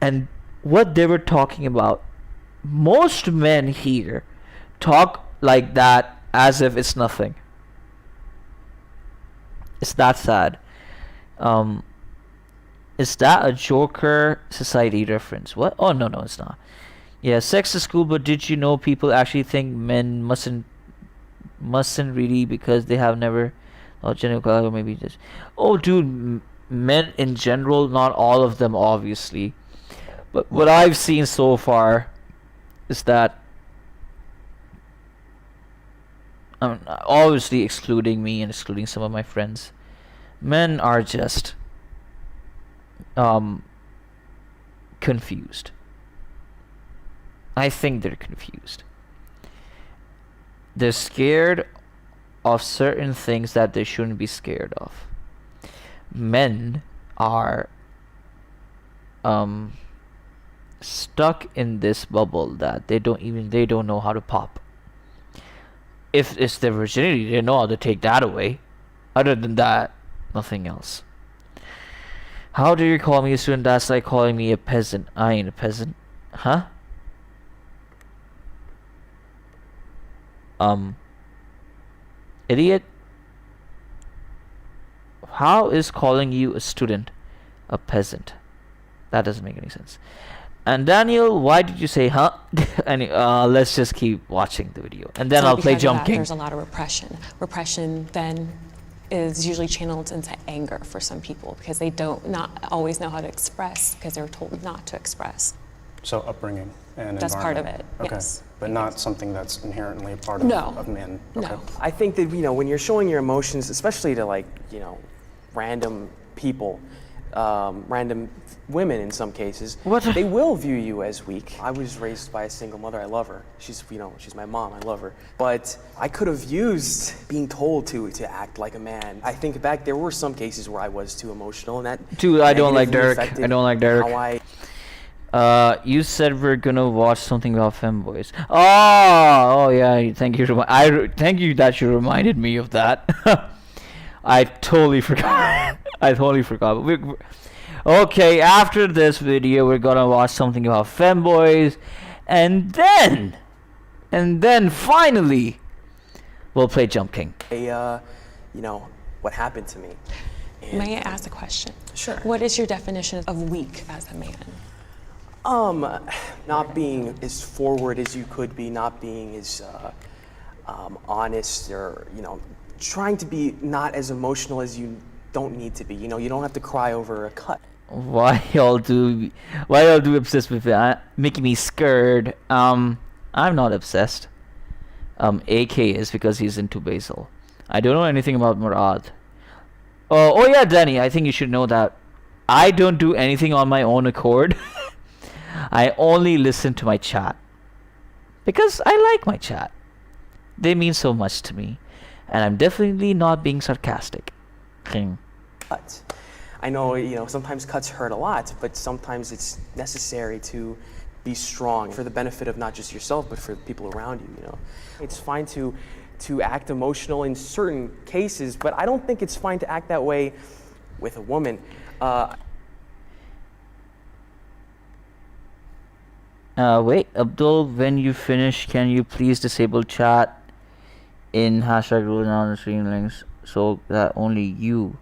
And what they were talking about, most men here talk like that as if it's nothing. It's that sad. Is that a Joker Society reference? What? Oh, no, it's not. Yeah, sex is cool, but did you know people actually think men mustn't really because they have never... Oh, genital or maybe just... Oh, dude, men in general, not all of them, obviously. But what I've seen so far is that... obviously excluding me and excluding some of my friends. Men are just... confused. I think they're confused. They're scared of certain things that they shouldn't be scared of. Men are stuck in this bubble that they don't know how to pop. If it's their virginity, they know how to take that away. Other than that, nothing else. How do you call me a student? That's like calling me a peasant. I ain't a peasant. Huh? Idiot. How is calling you a student a peasant? That doesn't make any sense. And Daniel, why did you say huh? And let's just keep watching the video, and then So I'll play because of Jump that, King. There's a lot of repression. Repression then is usually channeled into anger for some people because they don't not always know how to express because they're told not to express. So upbringing and That's part of environment. it, Okay. yes. But not something that's inherently a part No. of men. No. Okay. I think that, you know, when you're showing your emotions, especially to, like, you know, random people, random women in some cases, they will view you as weak. I was raised by a single mother. I love her. She's, you know, she's my mom. I love her. But I could have used being told to act like a man. I think back, there were some cases where I was too emotional, and that Dude, I don't like negatively Derek. I affected don't like Derek. how I You said we're gonna watch something about femboys. Oh yeah. Thank you. Thank you that you reminded me of that. I totally forgot. I totally forgot. Okay, after this video, we're gonna watch something about femboys, and then finally, we'll play Jump King. you know, what happened to me. And, May I ask a question? Sure. What is your definition of weak as a man? Not being as forward as you could be, not being as honest, or, you know, trying to be not as emotional as you don't need to be. You know, you don't have to cry over a cut. Why y'all do obsessed with it? Making me scared. I'm not obsessed. AK is because he's into Basil. I don't know anything about Murad. Oh yeah, Danny, I think you should know that I don't do anything on my own accord. I only listen to my chat because I like my chat. They mean so much to me, and I'm definitely not being sarcastic. But I know, you know, sometimes cuts hurt a lot, but sometimes it's necessary to be strong for the benefit of not just yourself, but for the people around you. You know, it's fine to act emotional in certain cases, but I don't think it's fine to act that way with a woman. Wait, Abdul, when you finish, can you please disable chat in hashtag rule on the stream links so that only you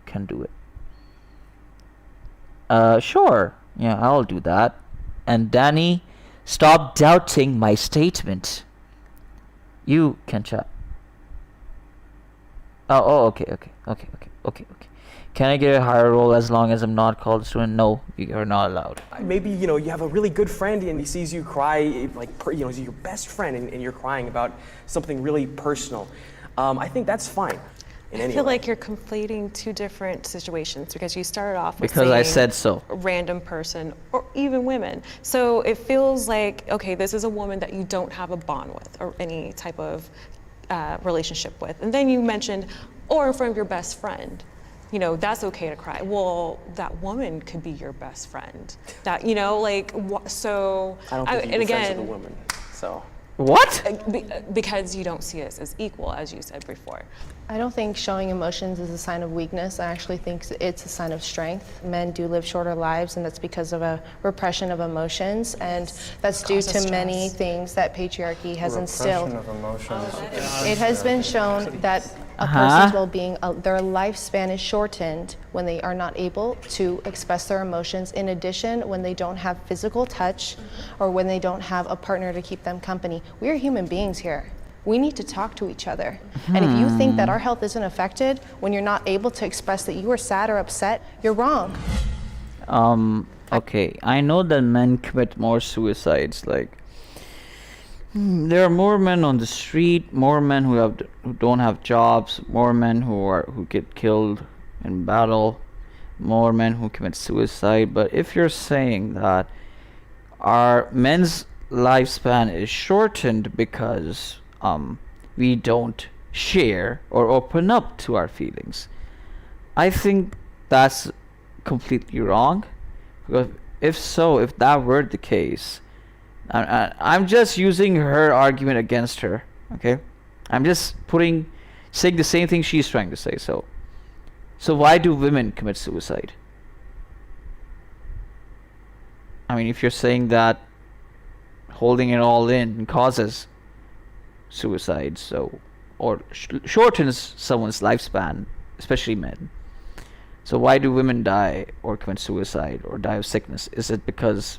can do it? Sure. Yeah, I'll do that. And Danny, stop doubting my statement. You can chat. Okay. Can I get a higher role as long as I'm not called student? No, you're not allowed. Maybe, you know, you have a really good friend and he sees you cry, like, you know, he's your best friend, and you're crying about something really personal. I think that's fine. I feel like you're conflating two different situations because you started off with Because I saying said so. a random person or even women. So it feels like, okay, this is a woman that you don't have a bond with or any type of relationship with. And then you mentioned, or in front of your best friend. You know, that's okay to cry. Well, that woman could be your best friend. That, you know, like, so. I don't think you're friends with a woman, so. What? Because you don't see us as equal, as you said before. I don't think showing emotions is a sign of weakness. I actually think it's a sign of strength. Men do live shorter lives, and that's because of a repression of emotions, and that's due to many things that patriarchy has instilled. Repression of emotions. It has been shown that a person's well-being, their lifespan is shortened when they are not able to express their emotions. In addition, when they don't have physical touch or when they don't have a partner to keep them company. We are human beings here. We need to talk to each other. And if you think that our health isn't affected when you're not able to express that you are sad or upset, you're wrong. Okay, I know that men commit more suicides. Like, there are more men on the street, more men who don't have jobs, more men who get killed in battle, more men who commit suicide. But if you're saying that our men's lifespan is shortened because we don't share or open up to our feelings, I think that's completely wrong. Because if that were the case, I'm just using her argument against her, okay? I'm just saying the same thing she's trying to say. So why do women commit suicide? I mean, if you're saying that holding it all in causes suicide, so or shortens someone's lifespan, especially men. So why do women die or commit suicide or die of sickness? Is it because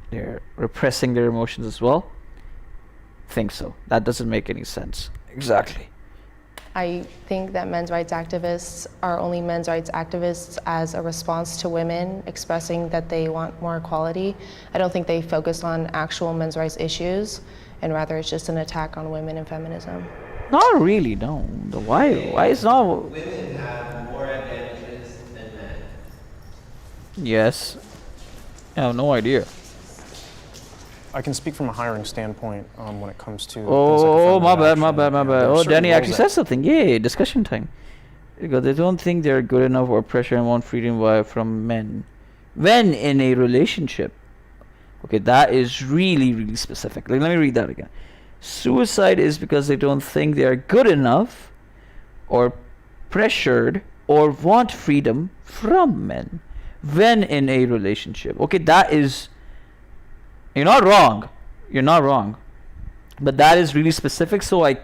they're repressing their emotions as well? Think so. That doesn't make any sense. Exactly. I think that men's rights activists are only men's rights activists as a response to women expressing that they want more equality. I don't think they focus on actual men's rights issues, and rather it's just an attack on women and feminism. Not really, no. Why is not? Women have more advantages than men. Yes. I have no idea. I can speak from a hiring standpoint when it comes to. Oh, my bad. There are Oh, certain Danny roles actually that- said something. Yay, discussion time. Because they don't think they're good enough or pressure and want freedom from men. When in a relationship. Okay, that is really, really specific. Like, let me read that again. Suicide is because they don't think they are good enough or pressured or want freedom from men when in a relationship. Okay, that is... You're not wrong. You're not wrong. But that is really specific, so you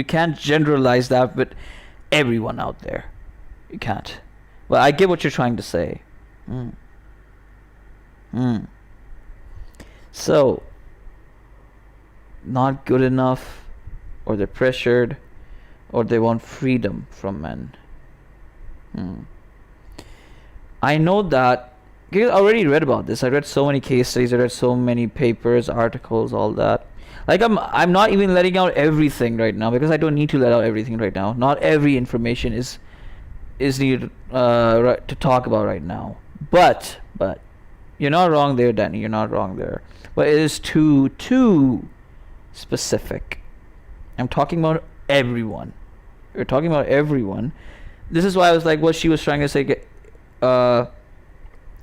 can't generalize that with everyone out there. You can't. But I get what you're trying to say. So, not good enough, or they're pressured, or they want freedom from men. I know that. I already read about this. I read so many case studies. I read so many papers, articles, all that. Like I'm not even letting out everything right now because I don't need to let out everything right now. Not every information is needed to talk about right now. But you're not wrong there, Danny. You're not wrong there. But it is too specific. I'm talking about everyone. You're talking about everyone. This is why I was like, what she was trying to say.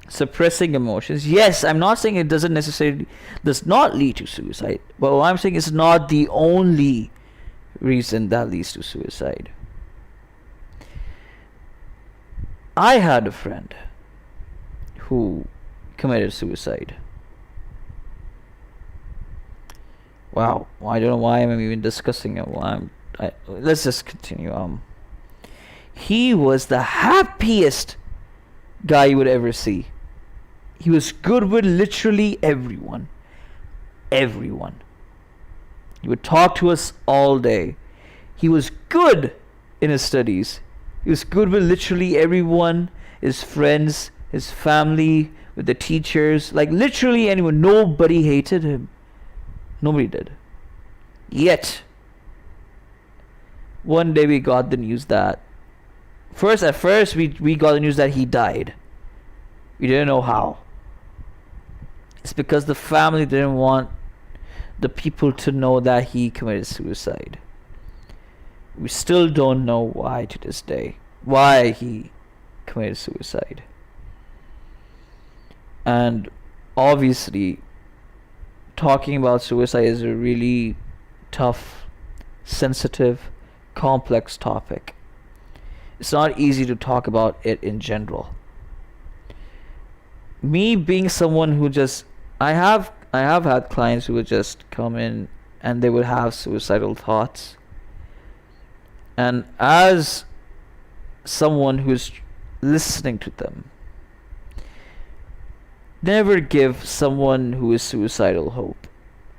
Suppressing emotions. Yes, I'm not saying it does not lead to suicide. But what I'm saying is not the only reason that leads to suicide. I had a friend who committed suicide. Wow, I don't know why I'm even discussing it. Let's just continue. He was the happiest guy you would ever see. He was good with literally everyone. Everyone. He would talk to us all day. He was good in his studies. He was good with literally everyone, his friends, his family, with the teachers, like literally anyone. Nobody hated him. Nobody did. Yet, one day we got the news that at first we got the news that he died. We didn't know how. It's because the family didn't want the people to know that he committed suicide. We still don't know why to this day. Why he committed suicide. And obviously, talking about suicide is a really tough, sensitive, complex topic. It's not easy to talk about it in general. Me being someone who just... I have had clients who would just come in and they would have suicidal thoughts. And as someone who's listening to them, never give someone who is suicidal hope.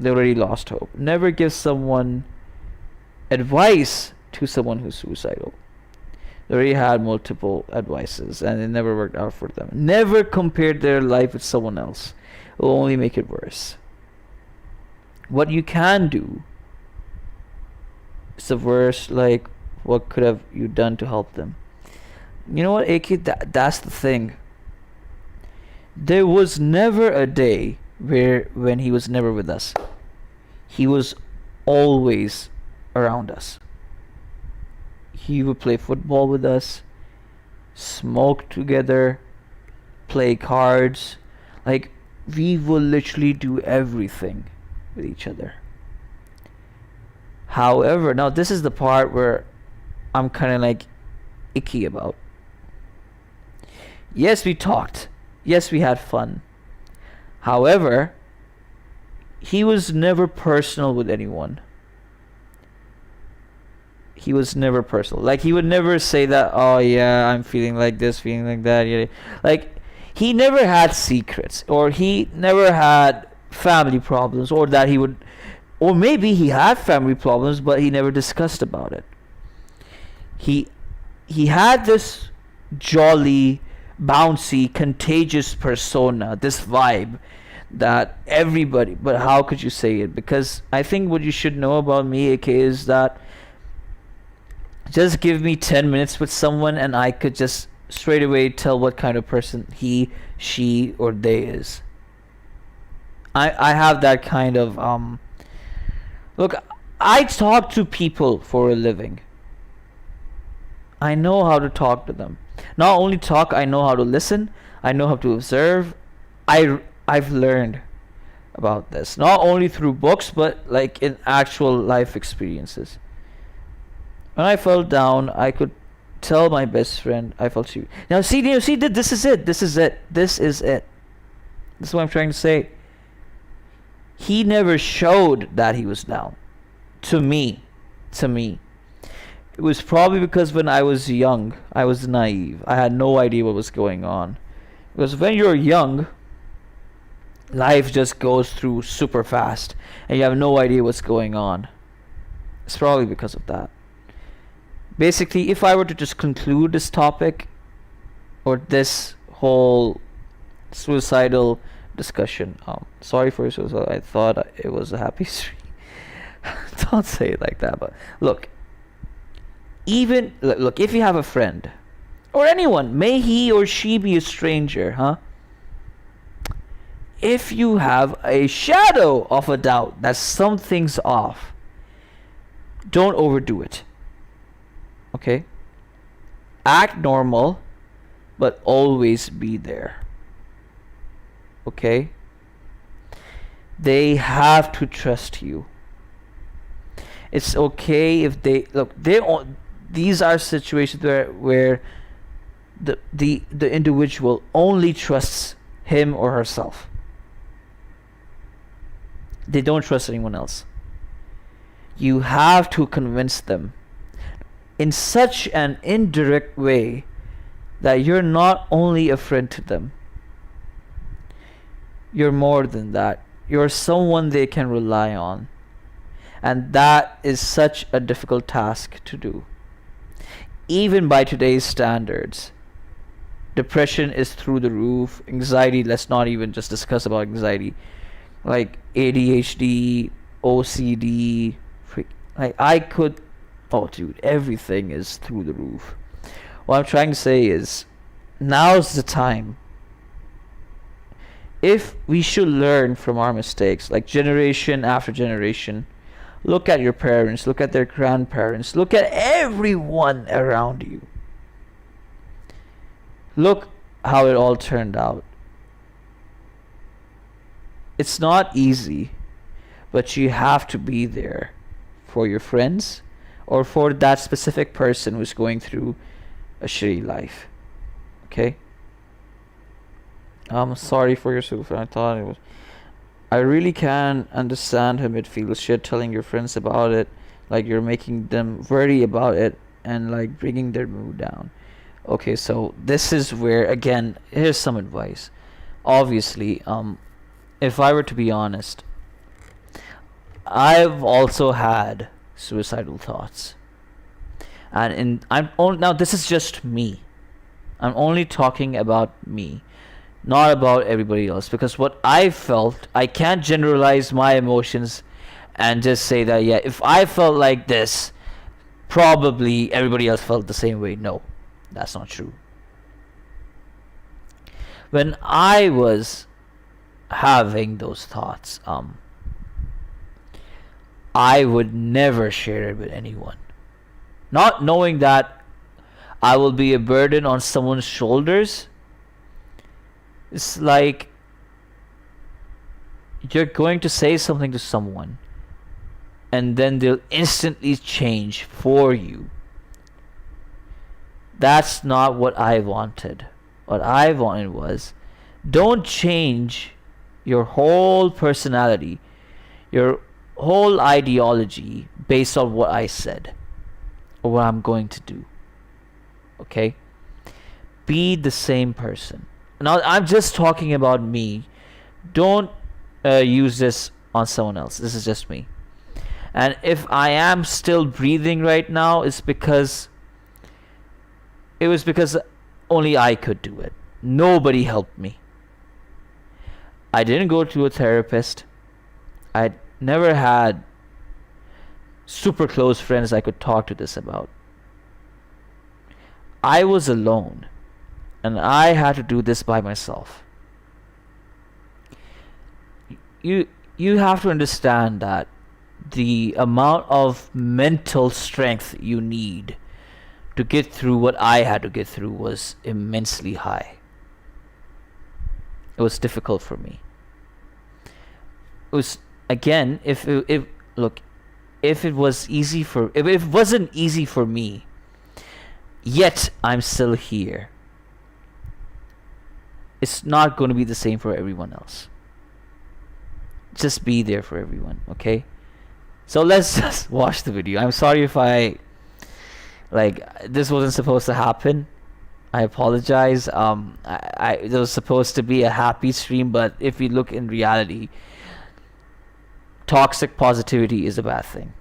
They already lost hope. Never give someone advice to someone who's suicidal. They already had multiple advices and it never worked out for them. Never compare their life with someone else. It will only make it worse. What you can do is the worst, like, what could have you done to help them? You know what, AK? That's the thing. There was never a day when he was never with us. He was always around us. He would play football with us, smoke together, play cards. Like, we will literally do everything with each other. However, now this is the part where I'm kind of like icky about. Yes, we talked. Yes, we had fun. However, he was never personal with anyone. he was never personal. Like, he would never say that, oh yeah, I'm feeling like this, feeling like that. Yeah. Like, he never had secrets, or he never had family problems, or that he would, or maybe he had family problems, but he never discussed about it. He had this jolly, bouncy, contagious persona, this vibe that everybody, but how could you say it? Because I think what you should know about me, AK, is that just give me 10 minutes with someone and I could just straight away tell what kind of person he, she, or they is. I have that kind of look, I talk to people for a living. I know how to talk to them. Not only talk, I know how to listen. I know how to observe. I've learned about this, not only through books, but like in actual life experiences. When I fell down, I could tell my best friend I felt you. Now see, this is it. This is it. This is it. This is what I'm trying to say. He never showed that he was down. To me. It was probably because when I was young, I was naive. I had no idea what was going on. Because when you're young, life just goes through super fast and you have no idea what's going on. It's probably because of that. Basically, if I were to just conclude this topic, or this whole suicidal discussion, sorry for suicide, I thought it was a happy stream. Don't say it like that, but look, look, if you have a friend, or anyone, may he or she be a stranger, huh? If you have a shadow of a doubt that something's off, don't overdo it. Okay? Act normal, but always be there. Okay? They have to trust you. It's okay if they look. These are situations where the individual only trusts him or herself. They don't trust anyone else. You have to convince them in such an indirect way that you're not only a friend to them, you're more than that. You're someone they can rely on. And that is such a difficult task to do. Even by today's standards, depression is through the roof. Anxiety, let's not even just discuss about anxiety. Like ADHD, OCD, oh dude, everything is through the roof. What I'm trying to say is, now's the time. If we should learn from our mistakes, like generation after generation, look at your parents, look at their grandparents, look at everyone around you. Look how it all turned out. It's not easy, but you have to be there for your friends or for that specific person who's going through a shitty life. Okay? I'm sorry for your suicide. I really can understand him. It feels shit telling your friends about it. Like, you're making them worry about it and like bringing their mood down. Okay, so this is where, again, here's some advice. Obviously, if I were to be honest, I've also had suicidal thoughts. And now this is just me. I'm only talking about me, not about everybody else, because what I felt, I can't generalize my emotions and just say that, yeah, if I felt like this, probably everybody else felt the same way. No, that's not true. When I was having those thoughts, I would never share it with anyone, not knowing that I will be a burden on someone's shoulders. It's like you're going to say something to someone and then they'll instantly change for you. That's not what I wanted. What I wanted was, don't change your whole personality, your whole ideology based on what I said. or what I'm going to do. Okay? Be the same person. Now, I'm just talking about me. Don't use this on someone else. This is just me. And if I am still breathing right now, it was because only I could do it. Nobody helped me. I didn't go to a therapist. I never had super close friends I could talk to this about. I was alone, and I had to do this by myself. You have to understand that the amount of mental strength you need to get through what I had to get through was immensely high. It was difficult for me. It was, again, if it wasn't easy for me, yet I'm still here, it's not going to be the same for everyone else. Just be there for everyone, okay? So let's just watch the video. I'm sorry if this wasn't supposed to happen. I apologize. It was supposed to be a happy stream, but if we look in reality, toxic positivity is a bad thing.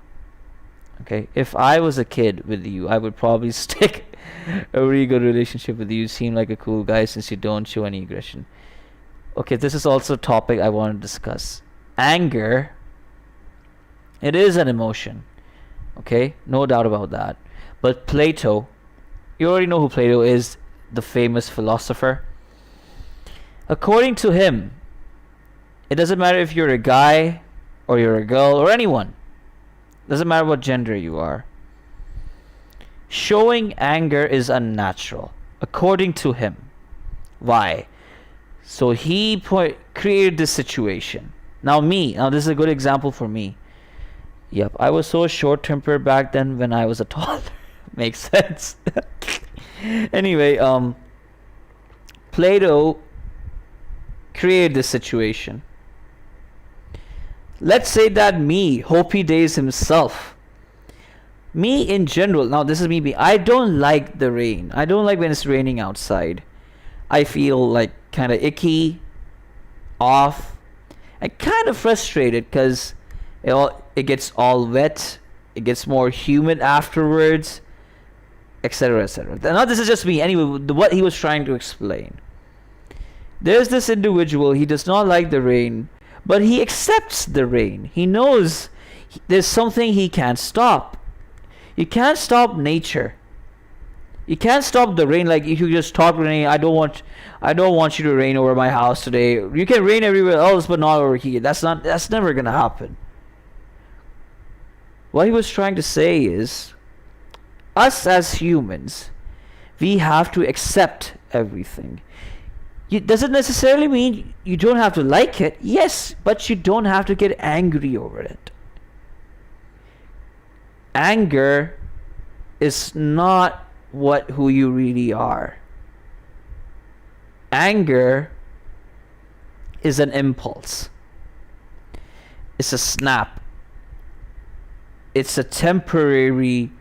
Okay? If I was a kid with you, I would probably stick a really good relationship with you. You seem like a cool guy since you don't show any aggression. Okay, this is also a topic I want to discuss. Anger, it is an emotion. Okay? No doubt about that. But Plato, you already know who Plato is, the famous philosopher. According to him, it doesn't matter if you're a guy or you're a girl or anyone. Doesn't matter what gender you are. Showing anger is unnatural, according to him. Why? So he created this situation. Now this is a good example for me. Yep, I was so short-tempered back then when I was a toddler. Makes sense. Anyway, Plato created this situation. Let's say that Hopi Days himself, me in general, now this is me, I don't like the rain. I don't like when it's raining outside. I feel like kind of icky, off, and kind of frustrated because it gets all wet, it gets more humid afterwards, etc., etc. Now this is just me. Anyway, what he was trying to explain. There's this individual, he does not like the rain, but he accepts the rain. He knows there's something he can't stop. You can't stop nature. You can't stop the rain. Like if you just talk rain, I don't want you to rain over my house today. You can rain everywhere else, but not over here. That's never gonna happen. What he was trying to say is, us as humans, we have to accept everything. It doesn't necessarily mean you don't have to like it. Yes, but you don't have to get angry over it. Anger is not who you really are. Anger is an impulse. It's a snap. It's a temporary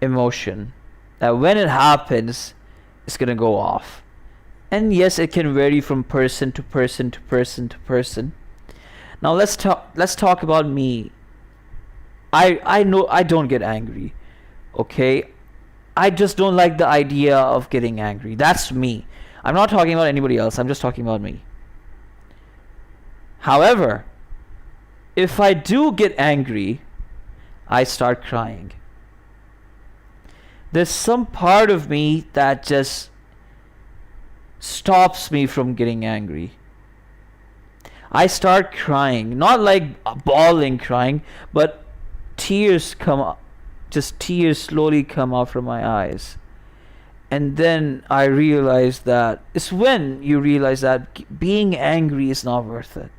emotion that when it happens, it's gonna go off. And yes, it can vary from person to person to person to person. Now let's talk about me. I know I don't get angry. Okay? I just don't like the idea of getting angry. That's me. I'm not talking about anybody else. I'm just talking about me. However, if I do get angry, I start crying. There's some part of me that just stops me from getting angry. I start crying, not like bawling crying, but tears slowly come out from my eyes. And then I realize that it's when you realize that being angry is not worth it.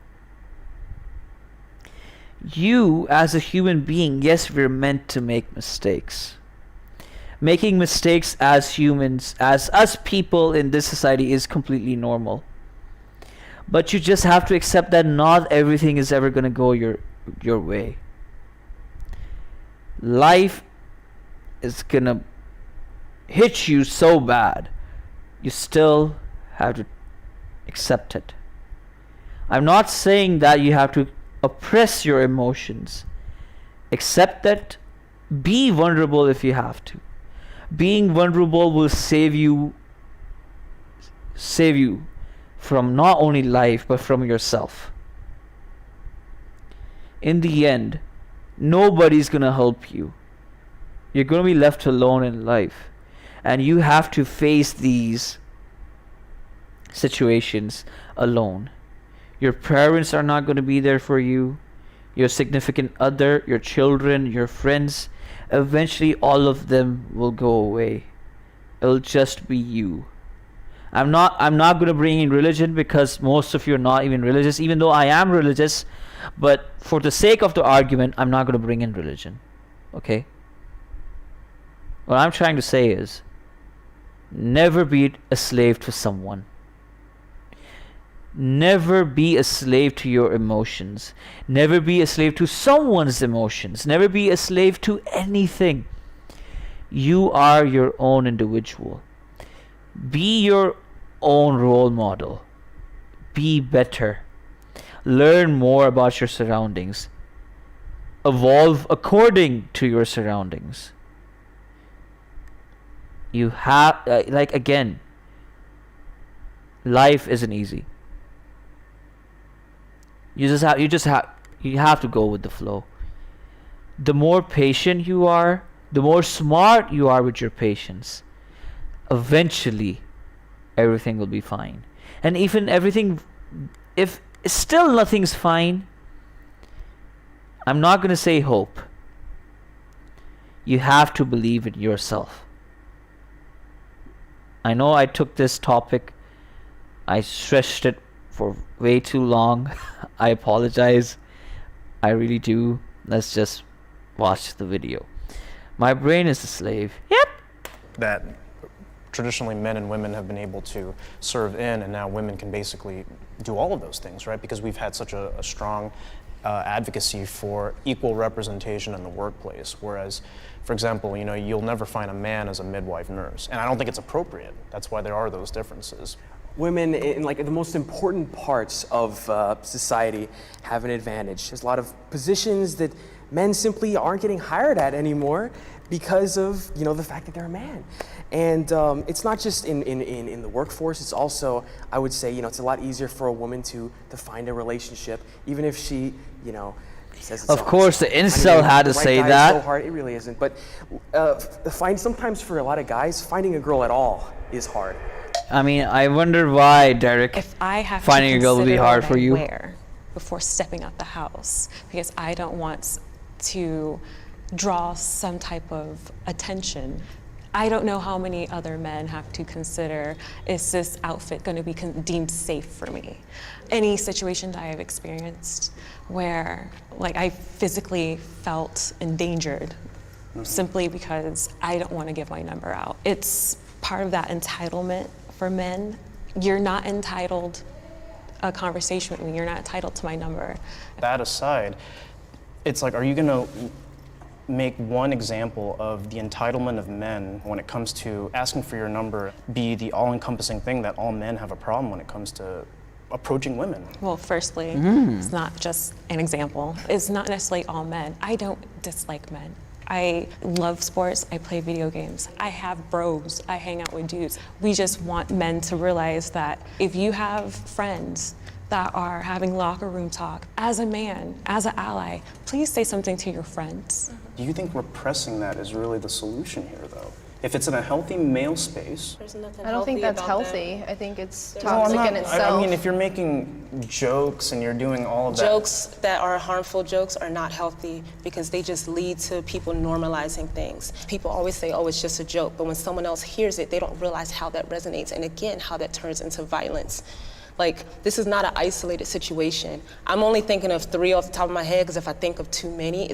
You as a human being, yes, we're meant to make mistakes. Making mistakes as humans, as us people in this society, is completely normal. But you just have to accept that not everything is ever going to go your way. Life is gonna hit you so bad, you still have to accept it. I'm not saying that you have to oppress your emotions. Accept that. Be vulnerable if you have to. Being vulnerable will save you from not only life but from yourself. In the end, nobody's gonna help you. You're gonna be left alone in life, and you have to face these situations alone. Your parents are not going to be there for you. Your significant other, your children, your friends, eventually all of them will go away. It'll just be you. I'm not going to bring in religion because most of you are not even religious, even though I am religious, but for the sake of the argument, I'm not going to bring in religion. Okay? What I'm trying to say is, never be a slave to someone. Never be a slave to your emotions. Never be a slave to someone's emotions. Never be a slave to anything. You are your own individual. Be your own role model. Be better. Learn more about your surroundings. Evolve according to your surroundings. You have, again, life isn't easy. You have to go with the flow. The more patient you are, the more smart you are with your patience, eventually everything will be fine. And even if still nothing's fine, I'm not going to say hope. You have to believe in yourself. I know I took this topic, I stretched it for way too long. I apologize. I really do. Let's just watch the video. My brain is a slave. Yep. That traditionally men and women have been able to serve in, and now women can basically do all of those things, right? Because we've had such a strong advocacy for equal representation in the workplace. Whereas, for example, you'll never find a man as a midwife nurse, and I don't think it's appropriate. That's why there are those differences. Women in the most important parts of society have an advantage. There's a lot of positions that men simply aren't getting hired at anymore because of the fact that they're a man. And it's not just in the workforce. It's also, I would say, it's a lot easier for a woman to find a relationship, even if she says it's of course, the incel had to say that. So hard, it really isn't. But sometimes for a lot of guys, finding a girl at all is hard. I mean, I wonder why, Derek, If I have finding to a girl would be consider hard what for I you. wear before stepping out the house, because I don't want to draw some type of attention. I don't know how many other men have to consider, is this outfit going to be deemed safe for me? Any situation that I've experienced where I physically felt endangered simply because I don't want to give my number out. It's part of that entitlement for men. You're not entitled a conversation with me. You're not entitled to my number. That aside, it's are you going to make one example of the entitlement of men when it comes to asking for your number be the all-encompassing thing that all men have a problem when it comes to approaching women? Well, firstly, it's not just an example. It's not necessarily all men. I don't dislike men. I love sports, I play video games. I have bros, I hang out with dudes. We just want men to realize that if you have friends that are having locker room talk, as a man, as an ally, please say something to your friends. Do you think repressing that is really the solution here, though? If it's in a healthy male space. There's nothing I don't think healthy that's about healthy. that. I think it's There's toxic no- in itself. I mean, if you're making jokes and you're doing all of that. Jokes that are harmful jokes are not healthy because they just lead to people normalizing things. People always say, oh, it's just a joke, but when someone else hears it, they don't realize how that resonates, and again, how that turns into violence. This is not an isolated situation. I'm only thinking of 3 off the top of my head because if I think of too many,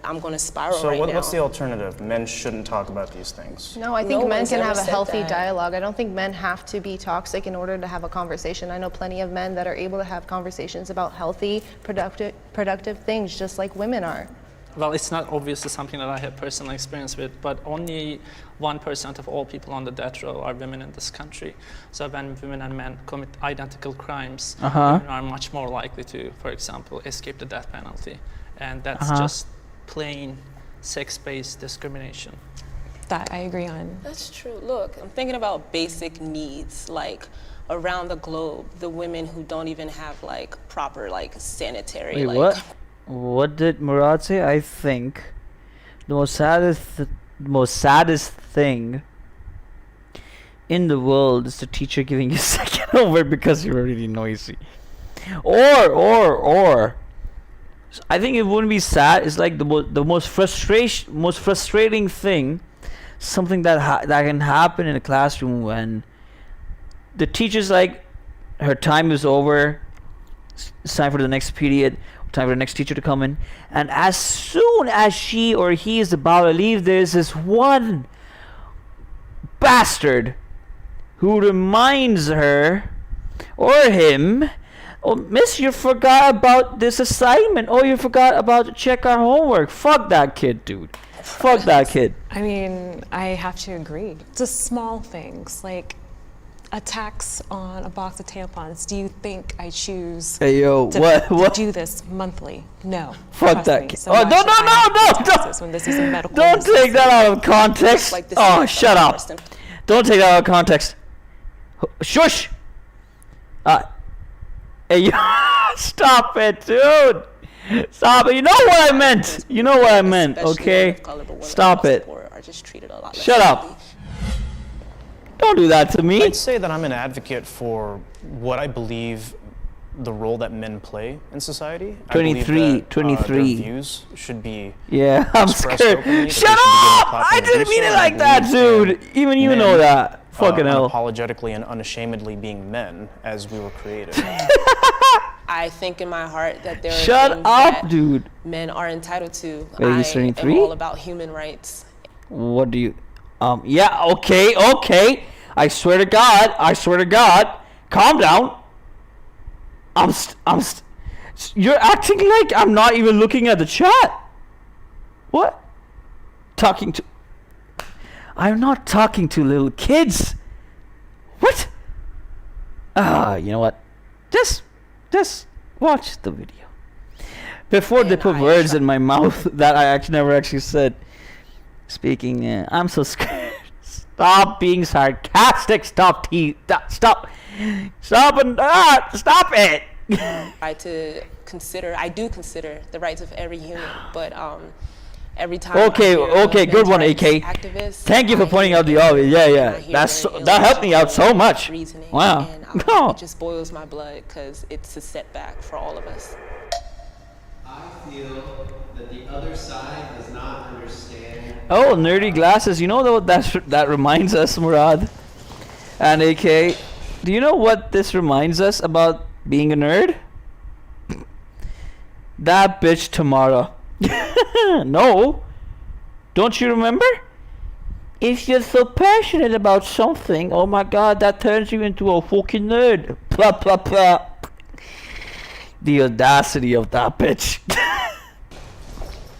I'm gonna spiral So right now. what's the alternative? Men shouldn't talk about these things. No, I think No men one's can ever have a said healthy that. dialogue. I don't think men have to be toxic in order to have a conversation. I know plenty of men that are able to have conversations about healthy, productive things, just like women are. well, it's not obviously something that I have personal experience with, but only 1% of all people on the death row are women in this country. So when women and men commit identical crimes, women are much more likely to, for example, escape the death penalty. And that's just plain sex-based discrimination. That I agree on. That's true. Look, I'm thinking about basic needs, like around the globe, the women who don't even have like proper like sanitary. Wait, like, what did Murad say? I think the most saddest thing in the world is the teacher giving you second over because you're really noisy. Or I think it wouldn't be sad. It's like the most frustrating thing, something that can happen in a classroom when the teacher's like, her time is over. It's time for the next period. Time for the next teacher to come in. And as soon as she or he is about to leave, there's this one bastard who reminds her or him, "Oh, miss, you forgot about this assignment. Oh, you forgot about to check our homework." Fuck that kid, dude. Fuck that kid. I mean, I have to agree. Just small things like a tax on a box of tampons. Do you think I choose Hey, yo, to, what? to do this monthly? No. Fuck Trust that me. kid. So Oh, why no, should I have to pay no, taxes when this is a medical Don't take necessity? that out of context. like this Oh, is shut up. Kristen. Don't take that out of context. Shush. Hey, you stop it, dude. Stop it. You know what I meant. You know what I meant, Especially okay? women of color, but women Stop across it. the board are just treated a lot less Shut up. equally. Don't do that to me. I'd say that I'm an advocate for what I believe the role that men play in society. I believe 23, that, 23. their views should be Yeah, I'm expressed scared. openly, that they Shut should be given a up! platform I to do didn't mean so, it and I like that, believe dude. Even you men, know that. Fucking hell. unapologetically and unashamedly being men as we were created. I think in my heart that there are Shut things up, that dude. men are entitled to. Wait, I he's am 23? all about human rights. What do you? Yeah. Okay. I swear to God. Calm down. You're acting like I'm not even looking at the chat. What? I'm not talking to little kids. What? You know what? Just watch the video. Before they And put I words try- in my mouth that I never actually said. Speaking, I'm so scared. Stop being sarcastic. Stop it. Stop it. I do consider the rights of every human, but every time Okay, I hear a good men's one, rights AK. activist, Thank you for I pointing hear out the their- obvious. and I Yeah. hear That their helped me out so illogical much. reasoning, Wow. and No. it just boils my blood because it's a setback for all of us. I feel that the other side does not understand. Oh, nerdy glasses. You know what that reminds us, Murad and AK. Do you know what this reminds us about being a nerd? That bitch Tamara. No. Don't you remember? If you're so passionate about something, oh my god, that turns you into a fucking nerd. Blah, blah, blah. The audacity of that bitch.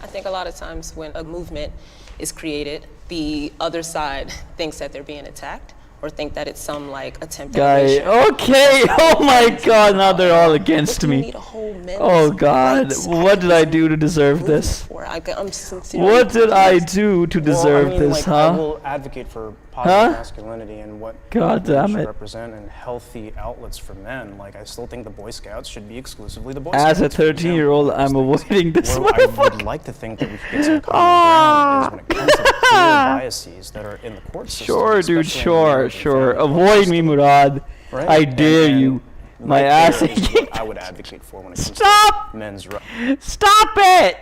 I think a lot of times when a movement is created, the other side thinks that they're being attacked or think that it's some like attempt at Guy, erasure. okay. Oh my god, now they're all against What do you me. need a whole men's Oh god, rights what did I activist do to deserve movement this? for? I'm sincerely What did I confused. do to Well, deserve I mean, this, I huh? will advocate for positive Huh? masculinity and what God men damn should it. represent and healthy outlets for men. Like, I still think the Boy Scouts should be exclusively the Boy As Scouts. a 13-year-old, I'm avoiding this Where I motherfucker. would like to think that we could get some common ground is when it comes to the clear biases that are in the court system. Sure, dude, especially in the marriage and sure. family court Avoid me, system, Murad. right? I dare And you. My right ass there is aching. what I would advocate for when it comes Stop! to men's rights. Stop it!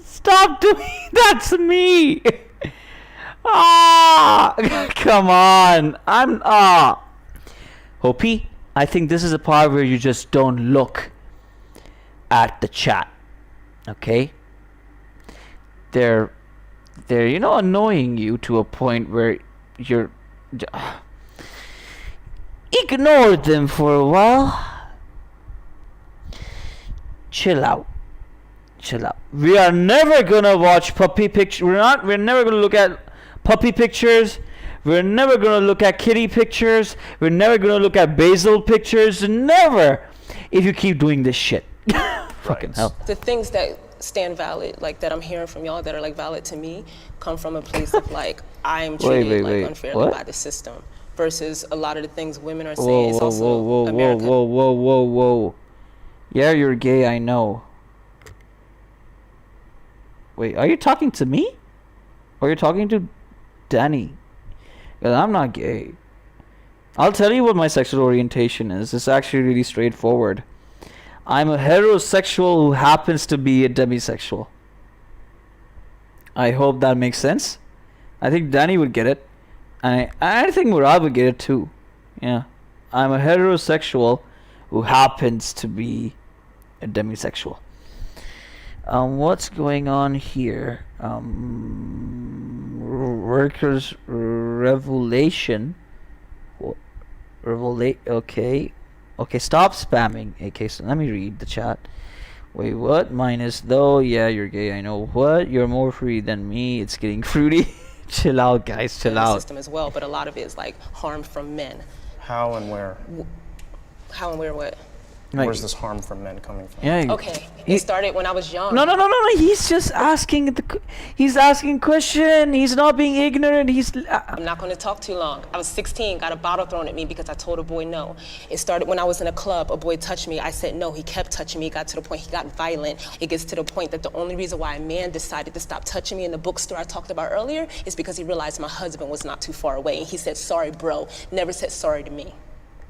Stop doing that to me! Come on. Hopi, I think this is a part where you just don't look at the chat. Okay? They're annoying you to a point where you're ignore them for a while. Chill out. chill out. We are never gonna watch puppy pictures. We're never gonna look at puppy pictures. We're never gonna look at kitty pictures. We're never gonna look at basil pictures. Never. If you keep doing this shit. Fucking hell. The things that stand valid, like that I'm hearing from y'all that are like valid to me, come from a place of like I'm treated like unfairly by the system. Versus a lot of the things women are saying. It's also America. Whoa. Yeah, you're gay, I know. Wait, are you talking to me? Or are you talking to Danny? Because I'm not gay. I'll tell you what my sexual orientation is. It's actually really straightforward. I'm a heterosexual who happens to be a demisexual. I hope that makes sense. I think Danny would get it. And I think Murad would get it too. Yeah. I'm a heterosexual who happens to be a demisexual. What's going on here? Workers' revelation. Okay. Okay, stop spamming. Okay, so let me read the chat. Wait, what? Minus though? Yeah, you're gay. I know. What? You're more free than me. It's getting fruity. Chill out, guys. Chill out. System as well, but a lot of it is like harm from men. How and where? How and where? What? Where's this harm from men coming from? Yeah. Okay, it started when I was young. No. He's just asking he's asking question. He's not being ignorant. I'm not going to talk too long. I was 16, got a bottle thrown at me because I told a boy no. It started when I was in a club. A boy touched me. I said no. He kept touching me. It got to the point he got violent. It gets to the point that the only reason why a man decided to stop touching me in the bookstore I talked about earlier is because he realized my husband was not too far away. And he said, sorry, bro. Never said sorry to me.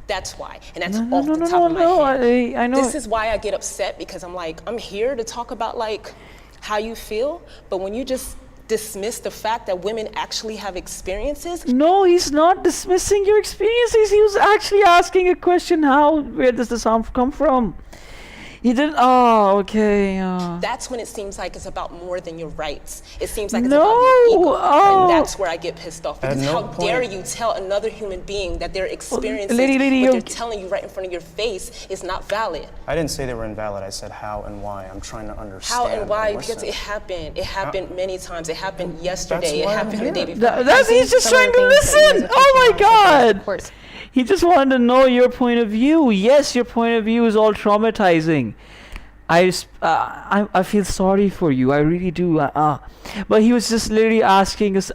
That's why, and that's off the top of my head. I know. This is why I get upset, because I'm like, I'm here to talk about like how you feel, but when you just dismiss the fact that women actually have experiences. No, he's not dismissing your experiences. He was actually asking a question. Where does the sound come from? He didn't. Oh, okay. That's when it seems like it's about more than your rights. It seems like it's about your ego. And that's where I get pissed off. Because how dare you tell another human being that their experiences, what they're telling you right in front of your face, is not valid. I didn't say they were invalid. I said how and why. I'm trying to understand. How and why? Because it happened. It happened many times. It happened yesterday. It happened the day before. He's just trying to listen. Oh my God. Of course. He just wanted to know your point of view. Yes, your point of view is all traumatizing. I feel sorry for you. I really do. But he was just literally asking us.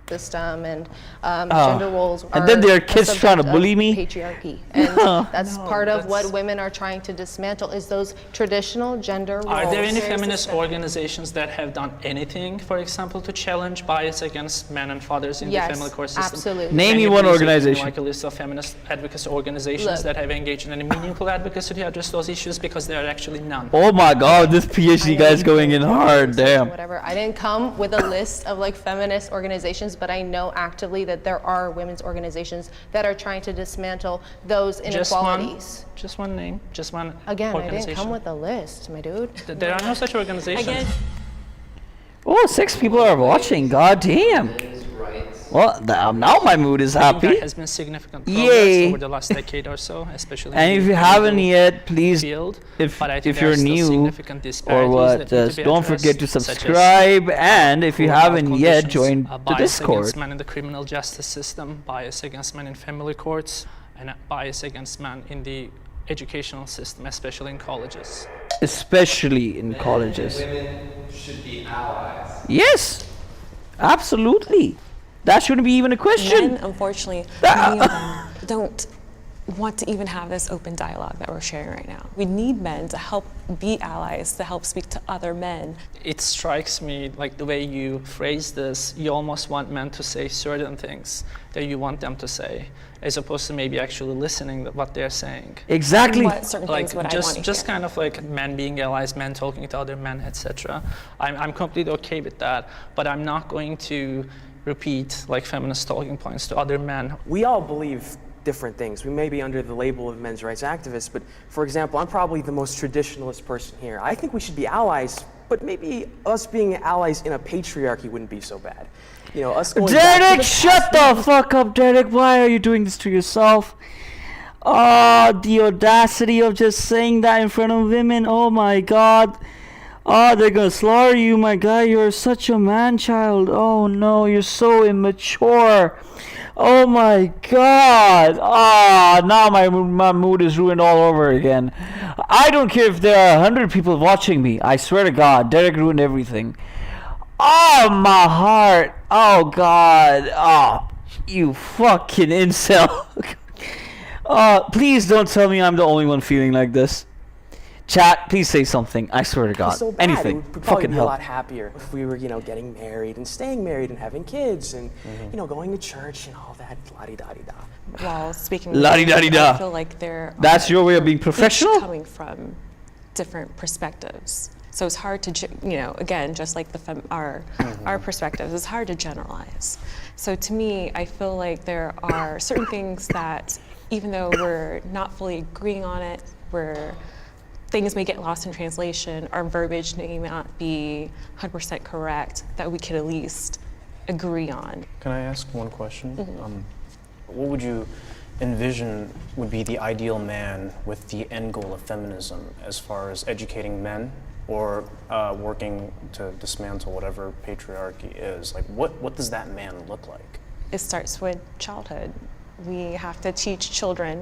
System and gender roles. And then there are kids trying to bully me. Patriarchy, and that's part of what women are trying to dismantle. Is those traditional gender roles. Are there any feminist organizations that have done anything, for example, to challenge bias against men and fathers in the family court system? Absolutely. Name me one organization. Like a list of feminist advocacy organizations that have engaged in any meaningful advocacy to address those issues, because there are actually none. Oh my God, this PhD guy's going in hard. Damn. Whatever. I didn't come with a list of like feminist organizations, but I know actively that there are women's organizations that are trying to dismantle those inequalities. Just one name, just one Again, I organization. didn't come with a list, my dude. There are no such organizations. Again. Oh, 6 people are watching. God damn. Women's rights. Well, now my mood is happy. There has been significant progress Yay. over the last decade or so, especially. And if you haven't yet, please, field, if you're you're new or what, don't forget to subscribe. And if you haven't yet, join the bias Discord. Against men in the criminal justice system, bias against men in family courts, and bias against men in the educational system, especially in colleges. Especially in colleges. Women should be allies. Yes, absolutely. That shouldn't be even a question. Men, unfortunately, many of them don't want to even have this open dialogue that we're sharing right now. We need men to help be allies, to help speak to other men. It strikes me like the way you phrase this, you almost want men to say certain things that you want them to say, as opposed to maybe actually listening to what they're saying. Exactly. What certain things would I want to Just hear? kind of like men being allies, men talking to other men, etc. I'm completely okay with that, but I'm not going to repeat like feminist talking points to other men. We all believe different things. We may be under the label of men's rights activists, but for example, I'm probably the most traditionalist person here. I think we should be allies, but maybe us being allies in a patriarchy wouldn't be so bad. You know, us going back to Derek, the shut the fuck up, Derek. Why are you doing this to yourself? Oh, the audacity of just saying that in front of women. Oh my God. Oh, they're gonna slaughter you, my guy. You're such a man-child. Oh no, you're so immature. Oh my God. Ah, now my mood is ruined all over again. I don't care if there are 100 people watching me. I swear to God, Derek ruined everything. Oh, my heart. Oh God. Oh, you fucking incel. Please don't tell me I'm the only one feeling like this. Chat, please say something. I swear to God. It's so bad. Anything. We'd probably Fucking be hell. a lot happier if we were, getting married and staying married and having kids and, going to church and all that la-di-da-di-da. Well, speaking La-di-da-di-da. I feel like That's your way of being each professional? coming from different perspectives. So it's hard to, again, just like our perspectives, it's hard to generalize. So to me, I feel like there are certain things that, even though we're not fully agreeing on it, things may get lost in translation, our verbiage may not be 100% correct, that we could at least agree on. Can I ask one question? What would you envision would be the ideal man with the end goal of feminism as far as educating men or working to dismantle whatever patriarchy is? Like, what does that man look like? It starts with childhood. We have to teach children